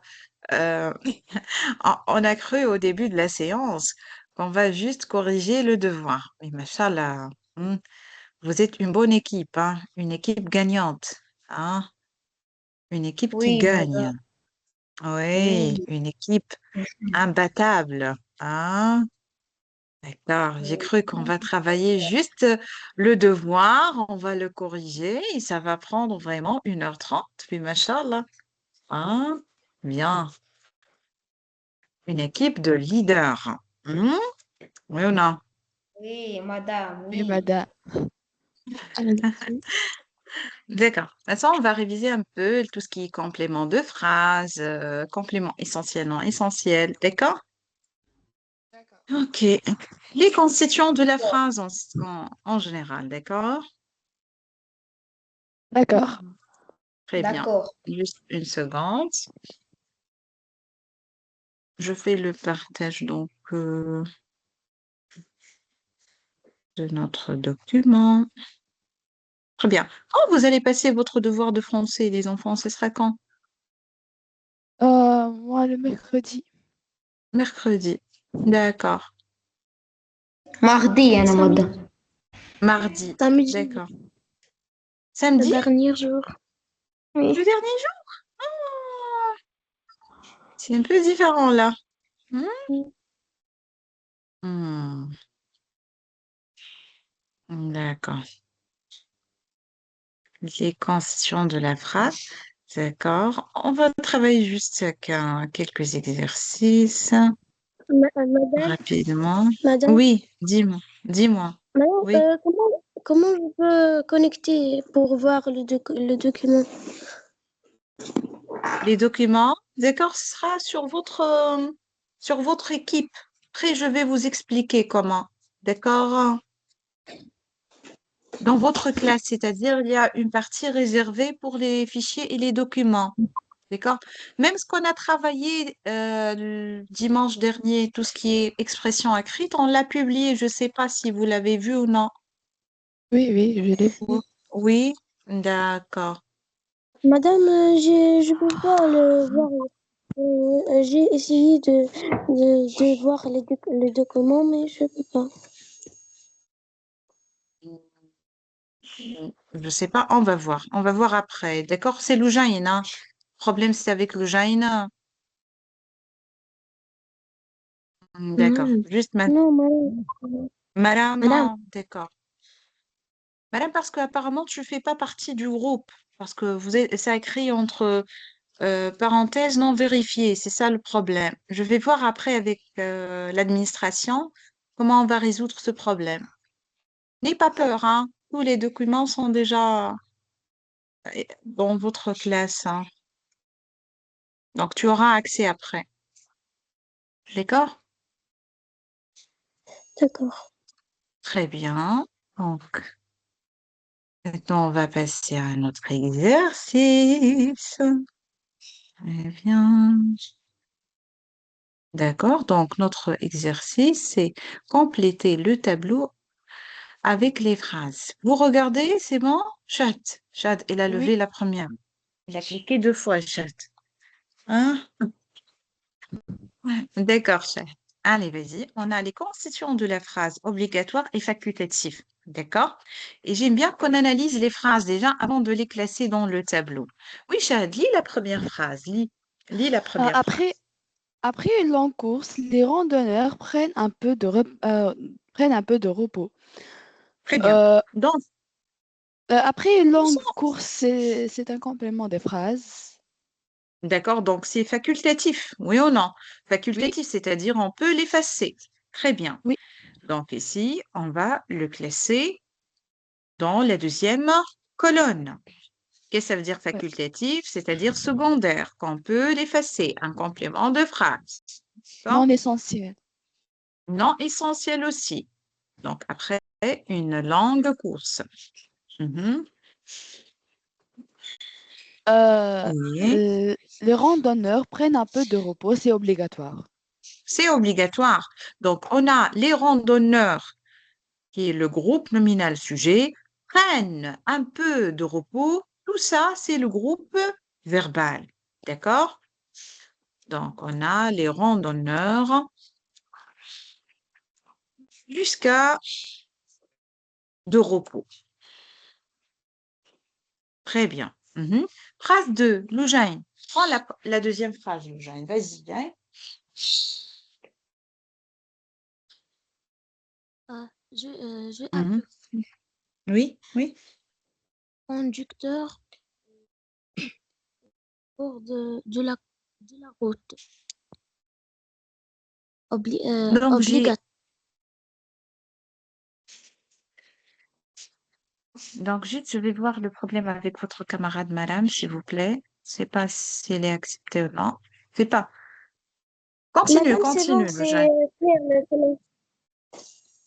on a cru au début de la séance qu'on va juste corriger le devoir. Mais machallah, vous êtes une bonne équipe, hein, une équipe gagnante, hein, une équipe qui Oui, madame. gagne. Oui, Oui, une équipe imbattable, hein. D'accord, j'ai oui. cru qu'on va travailler juste le devoir, on va le corriger et ça va prendre vraiment 1h30. Puis machallah, hein, bien, une équipe de leaders. Oui ou non? Oui, madame, oui, oui. madame. Allez-y. D'accord. De toute façon, on va réviser un peu tout ce qui est complément de phrase, complément essentiellement essentiel. D'accord? Ok. Les constituants de la phrase en général. D'accord? D'accord. Très bien. D'accord. Juste une seconde. Je fais le partage donc de notre document. Très bien. Oh, vous allez passer votre devoir de français, les enfants, ce sera quand? Moi, le mercredi. Mercredi. D'accord. Mardi, أنا Samedi, madame. Mardi. samedi, D'accord. le Samedi? dernier jour. Oui. Le dernier jour? Ah, c'est un peu différent là. Hmm. Hmm, d'accord. Les constituants de la phrase. D'accord. On va travailler juste avec quelques exercices Madame, rapidement. madame, Oui, dis-moi. Dis-moi. madame, Oui. comment je peux connecter pour voir le document? Les documents. D'accord, ce sera sur votre équipe. Après, je vais vous expliquer comment. D'accord? Dans votre classe, c'est-à-dire, il y a une partie réservée pour les fichiers et les documents. D'accord? Même ce qu'on a travaillé le dimanche dernier, tout ce qui est expression écrite, on l'a publié. Je ne sais pas si vous l'avez vu ou non. Oui, oui, je l'ai vu. Oui, d'accord. Madame, je peux pas le voir. J'ai essayé de voir le document, mais je peux pas. Je ne sais pas, on va voir. On va voir après. D'accord? C'est Loujaïne, hein. Le problème, c'est avec Loujaïne. D'accord. Hmm. Juste Non, madame. Madame, Madame, non, d'accord. Madame, parce qu'apparemment, tu ne fais pas partie du groupe. Parce que ça écrit entre parenthèses non vérifiées. C'est ça le problème. Je vais voir après avec l'administration comment on va résoudre ce problème. N'aie pas peur, hein. Tous les documents sont déjà dans votre classe, hein. Donc, tu auras accès après. D'accord? d'accord. Très bien. Donc, maintenant, on va passer à un autre exercice. Très bien. D'accord, donc notre exercice, c'est compléter le tableau avec les phrases. Vous regardez, c'est bon? Chat. Chat, il a Oui, levé la première. Il a cliqué 2 fois, chat. Hein? D'accord, chat. Allez, vas-y. On a les constituants de la phrase obligatoire et facultative. D'accord? Et j'aime bien qu'on analyse les phrases déjà avant de les classer dans le tableau. Oui, Chad, lis la première phrase. Lis la première Après, phrase. après une longue course, les randonneurs prennent un peu de repos. Très bien. Euh, Donc, Après une où longue sont- course, c'est un complément des phrases. d'accord, donc c'est facultatif, oui ou non? Oui, Facultatif, c'est-à-dire on peut l'effacer. Très bien. oui, Donc ici, on va le classer dans la deuxième colonne. Qu'est-ce que ça veut dire ouais. facultatif? C'est-à-dire secondaire, qu'on peut l'effacer, un complément de phrase. D'accord? Non essentiel. Non essentiel aussi. Donc après, une longue course. Mhm. Oui, Les randonneurs prennent un peu de repos, c'est obligatoire. c'est obligatoire. Donc on a les randonneurs, qui est le groupe nominal sujet, prennent un peu de repos. Tout ça, c'est le groupe verbal. D'accord? Donc, on a les randonneurs jusqu'à de repos. Très bien. Mhm. Phrase 2, Loujain. Prends la deuxième phrase, Loujain. Vas-y. Hein. J'ai Mhm. aperçu Oui, oui. conducteur bord de la route. Donc, Obligatoire. juste, je vais voir le problème avec votre camarade, madame, s'il vous plaît. C'est pas si elle est acceptée ou non. C'est pas. Continue, Madame, c'est bon, continue, c'est Loujain. clair maintenant.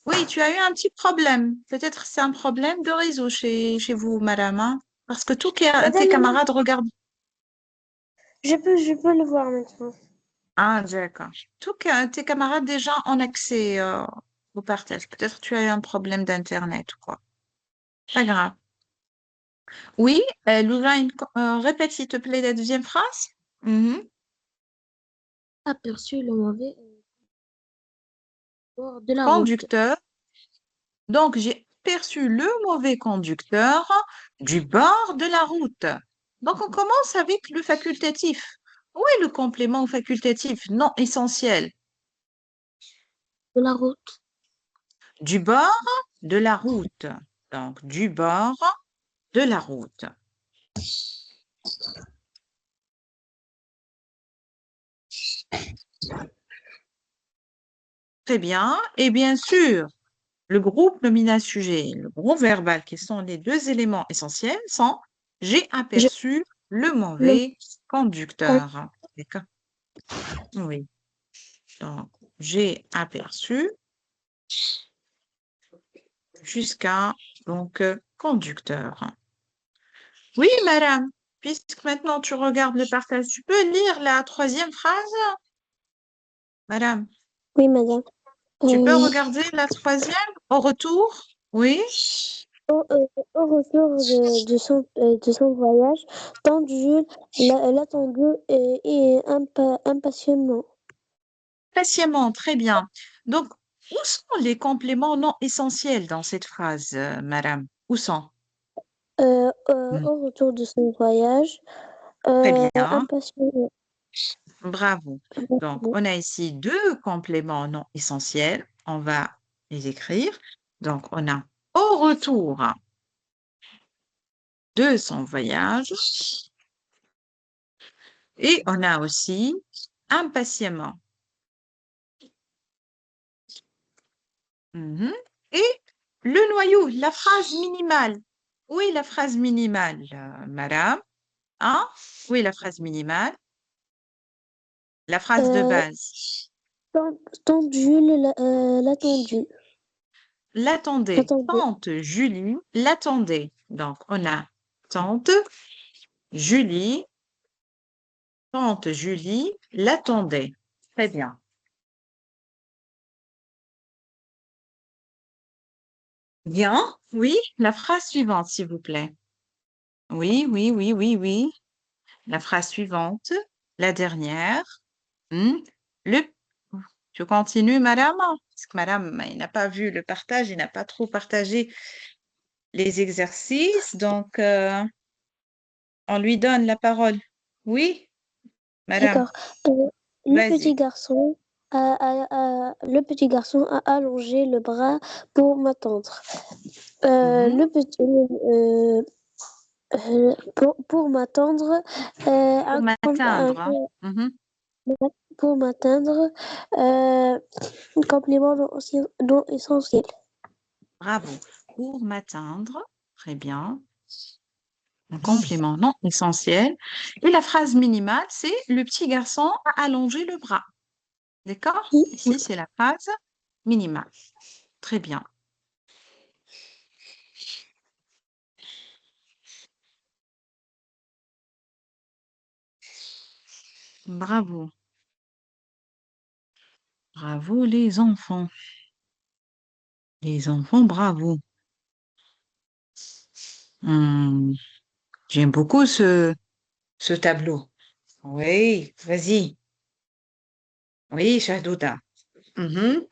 Oui, tu as eu un petit problème. Peut-être c'est un problème de réseau chez vous, madame, hein, parce que tes Madame, camarades regardent. je peux le voir maintenant. Ah, d'accord. Tes camarades déjà ont accès au partage. Peut-être tu as eu un problème d'Internet ou quoi. Pas grave. Oui, Louvain, répète s'il te plaît la deuxième phrase. Mhm. Aperçu le mauvais bord de la route. Conducteur. Donc, j'ai perçu le mauvais conducteur du bord de la route. Donc, on commence avec le facultatif. Où est le complément facultatif non essentiel? De la route. Du bord de la route. Donc, du bord de la route. Très bien. Et bien sûr, le groupe nominal sujet, le groupe verbal, qui sont les deux éléments essentiels, sont j'ai Je aperçu le le mauvais conducteur. D'accord? Oui. Donc, j'ai aperçu jusqu'à conducteur. Oui, madame. Puisque maintenant tu regardes le partage, tu peux lire la troisième phrase, madame. Oui, madame. Tu peux Euh, regarder la troisième au retour? Oui. au retour de son voyage, tante Jules l'attendait impatiemment. Patiemment, très bien. Donc, où sont les compléments non essentiels dans cette phrase, madame? Où sont? Hmm, Au retour de son voyage, très bien, impatiemment. bravo. Donc, on a ici deux compléments non essentiels. On va les écrire. Donc, on a au retour de son voyage et on a aussi impatiemment. Mhm. Et le noyau, la phrase minimale. Où est la phrase minimale, madame? Hein? Où est la phrase minimale? La phrase de Euh, base. tante Jules l'attendait. L'attendait. Attendait. Tante Julie l'attendait. Donc, on a tante Julie Tante Julie l'attendait. Très bien. Bien. Oui, la phrase suivante, s'il vous plaît. Oui, oui, oui, oui, oui. La phrase suivante, la dernière. Hmm. Le... Je continue, madame, parce que madame, il n'a pas vu le partage, il n'a pas trop partagé les exercices, donc on lui donne la parole. Oui, madame, D'accord. Euh, vas-y. le petit garçon a allongé le bras pour m'attendre. Euh, Mhm. le petit, euh, pour m'attendre, Pour m'atteindre, hein. Mhm. pour m'atteindre, un complément non essentiel. Bravo. Pour m'atteindre, très bien. Un complément non essentiel. Et la phrase minimale, c'est le petit garçon a allongé le bras. D'accord? Ici, c'est la phrase minimale. Très bien. Bravo. Bravo les enfants. Les enfants, bravo. Hum, j'aime beaucoup ce tableau. Oui, vas-y. Oui, Shahdouda. Mhm.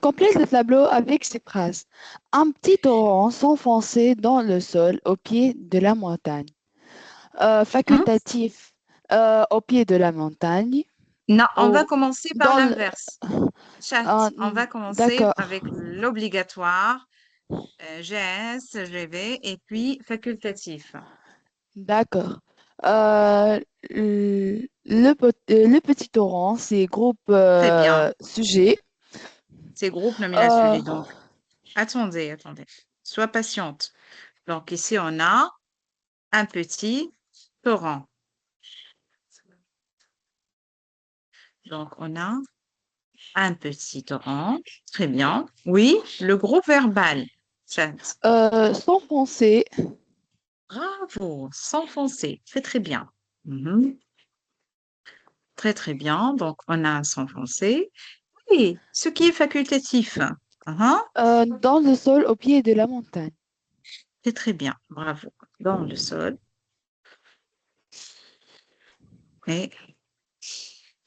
Complète le tableau avec ces phrases. Un petit torrent s'enfonçait dans le sol au pied de la montagne. Hein? Facultatif au pied de la montagne. Non, on va Ou commencer par dans le... l'inverse. Chat, ah, on va commencer d'accord, avec l'obligatoire, GS, GV, et puis facultatif. d'accord. Le petit torrent, c'est groupe Très bien. sujet. C'est groupe nominal Euh, sujet. Donc, attendez, attendez. Sois patiente. Donc, ici, on a un petit torrent. Donc, on a un petit torrent. Très bien. Oui, le groupe verbal. Chat. s'enfoncer. Bravo, s'enfoncer. Très, très bien. Mhm. Très, très bien. Donc, on a s'enfoncer. Oui, ce qui est facultatif. Hein. Dans le sol au pied de la montagne. C'est très bien. Bravo. Dans le sol et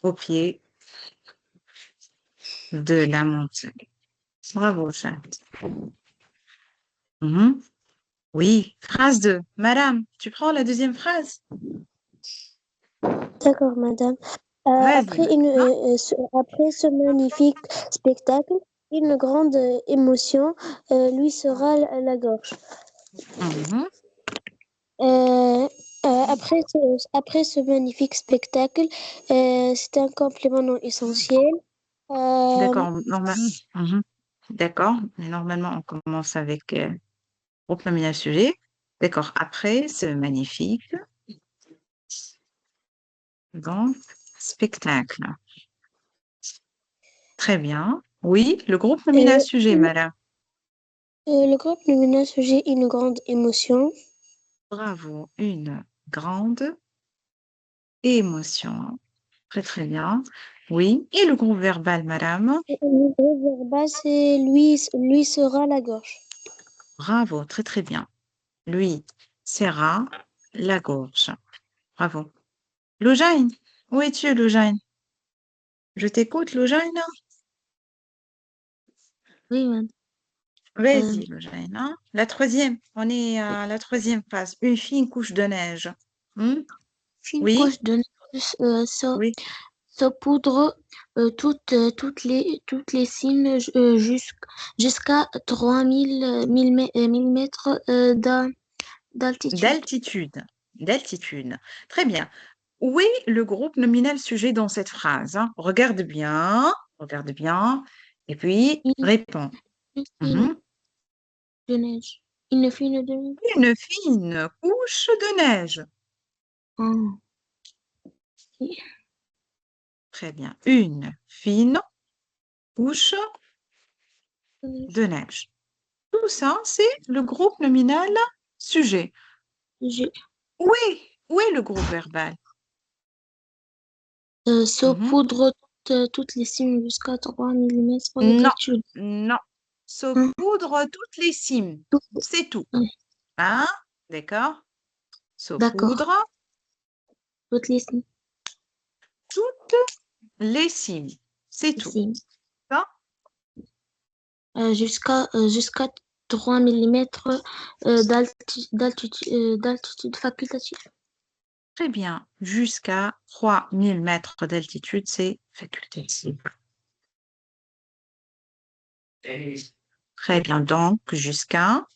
au pied de la montagne. Bravo, Chat. Mhm. Oui, phrase 2. Madame, tu prends la deuxième phrase? D'accord, madame. Vas-y, madame. Après ce magnifique spectacle, une grande émotion lui sera la gorge. Mhm. Euh, après ce magnifique spectacle, c'est un complément non essentiel. Euh, D'accord, Mhm. D'accord. Mais normalement, on commence avec groupe nominal sujet. D'accord. Après, c'est magnifique. Donc, spectacle. Très bien. Oui, le groupe nominal euh, sujet, madame. le groupe lumineux sujet une grande émotion. Bravo. Une grande émotion. Très, très bien. Oui. Et le groupe verbal, madame. Et le groupe verbal, c'est lui sera la gorge. Bravo. Très, très bien. Lui serra la gorge. Bravo. Lojane, où es-tu, Lojane? Je t'écoute, Lojane. Oui, madame. Vas-y, Lojane, hein. La troisième. On est à la troisième phase. Une fine couche de neige. Hmm. Une Oui, couche de neige oui. saupoudre toutes les cimes jusqu'à 3000 millimètres d'altitude. D'altitude. D'altitude. Très bien. Où est le groupe nominal sujet dans cette phrase, hein? Regarde bien. Regarde bien. Et puis, Une réponds. fine Mhm. de neige. Une fine de neige. Une fine couche de neige. Ah, oui. Très bien. Une fine couche De neige. de neige. Tout ça, c'est le groupe nominal sujet. J'ai- Où est le groupe verbal? Saupoudre toutes les cimes jusqu'à 3 millimètres Non, d'altitude. non. Hein, Saupoudre toutes les cimes. tout- C'est tout. hein, Hein? D'accord? D'accord, Saupoudre toutes les cimes. toutes les cimes. C'est tout. D'accord? Jusqu'à 3 millimètres d'altitude facultative. Très bien. Jusqu'à 3000 mètres d'altitude, c'est facultatif. Très bien. Donc, jusqu'à.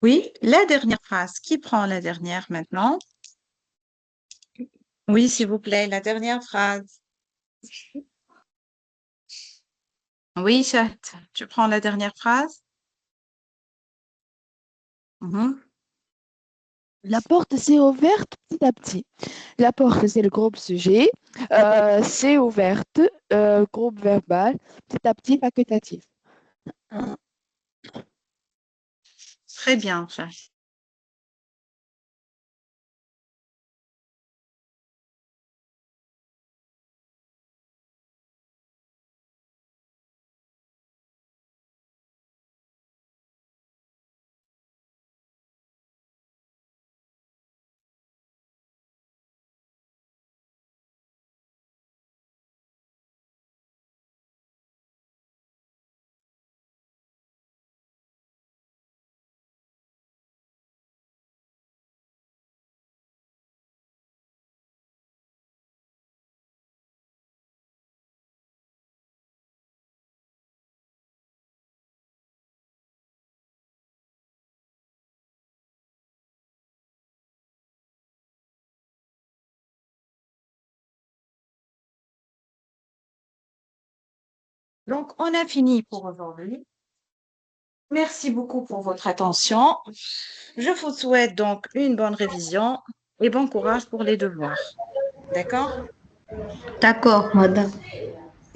Oui, la dernière phrase. Qui prend la dernière maintenant? Oui, s'il vous plaît, la dernière phrase. Oui, chat, tu prends la dernière phrase? Mhm. La porte s'est ouverte petit à petit. La porte, c'est le groupe sujet. C'est ouverte, groupe verbal, petit à petit, facultatif. Très bien, chat. Donc, on a fini pour aujourd'hui. Merci beaucoup pour votre attention. Je vous souhaite donc une bonne révision et bon courage pour les devoirs. D'accord? D'accord, madame.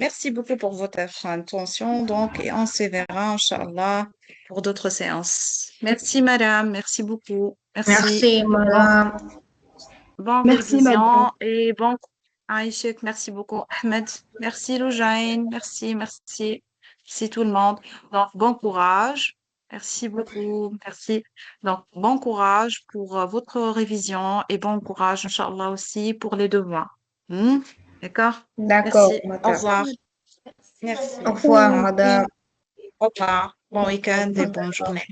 Merci beaucoup pour votre attention. Donc, et on se verra, Inch'Allah, pour d'autres séances. Merci, madame. Merci beaucoup. Merci. Merci, Bon, madame. bonne Merci, madame. révision et bon. Aïchek, merci beaucoup. Ahmed, merci, Loujain. Merci, merci. Merci tout le monde. Donc, bon courage. Merci beaucoup. Merci. Donc, bon courage pour votre révision et bon courage, Inch'Allah, aussi pour les devoirs. Hmm? D'accord? D'accord, Merci. Au madame. revoir. Merci. Au revoir, madame. Au revoir. Bon week-end et bonne journée.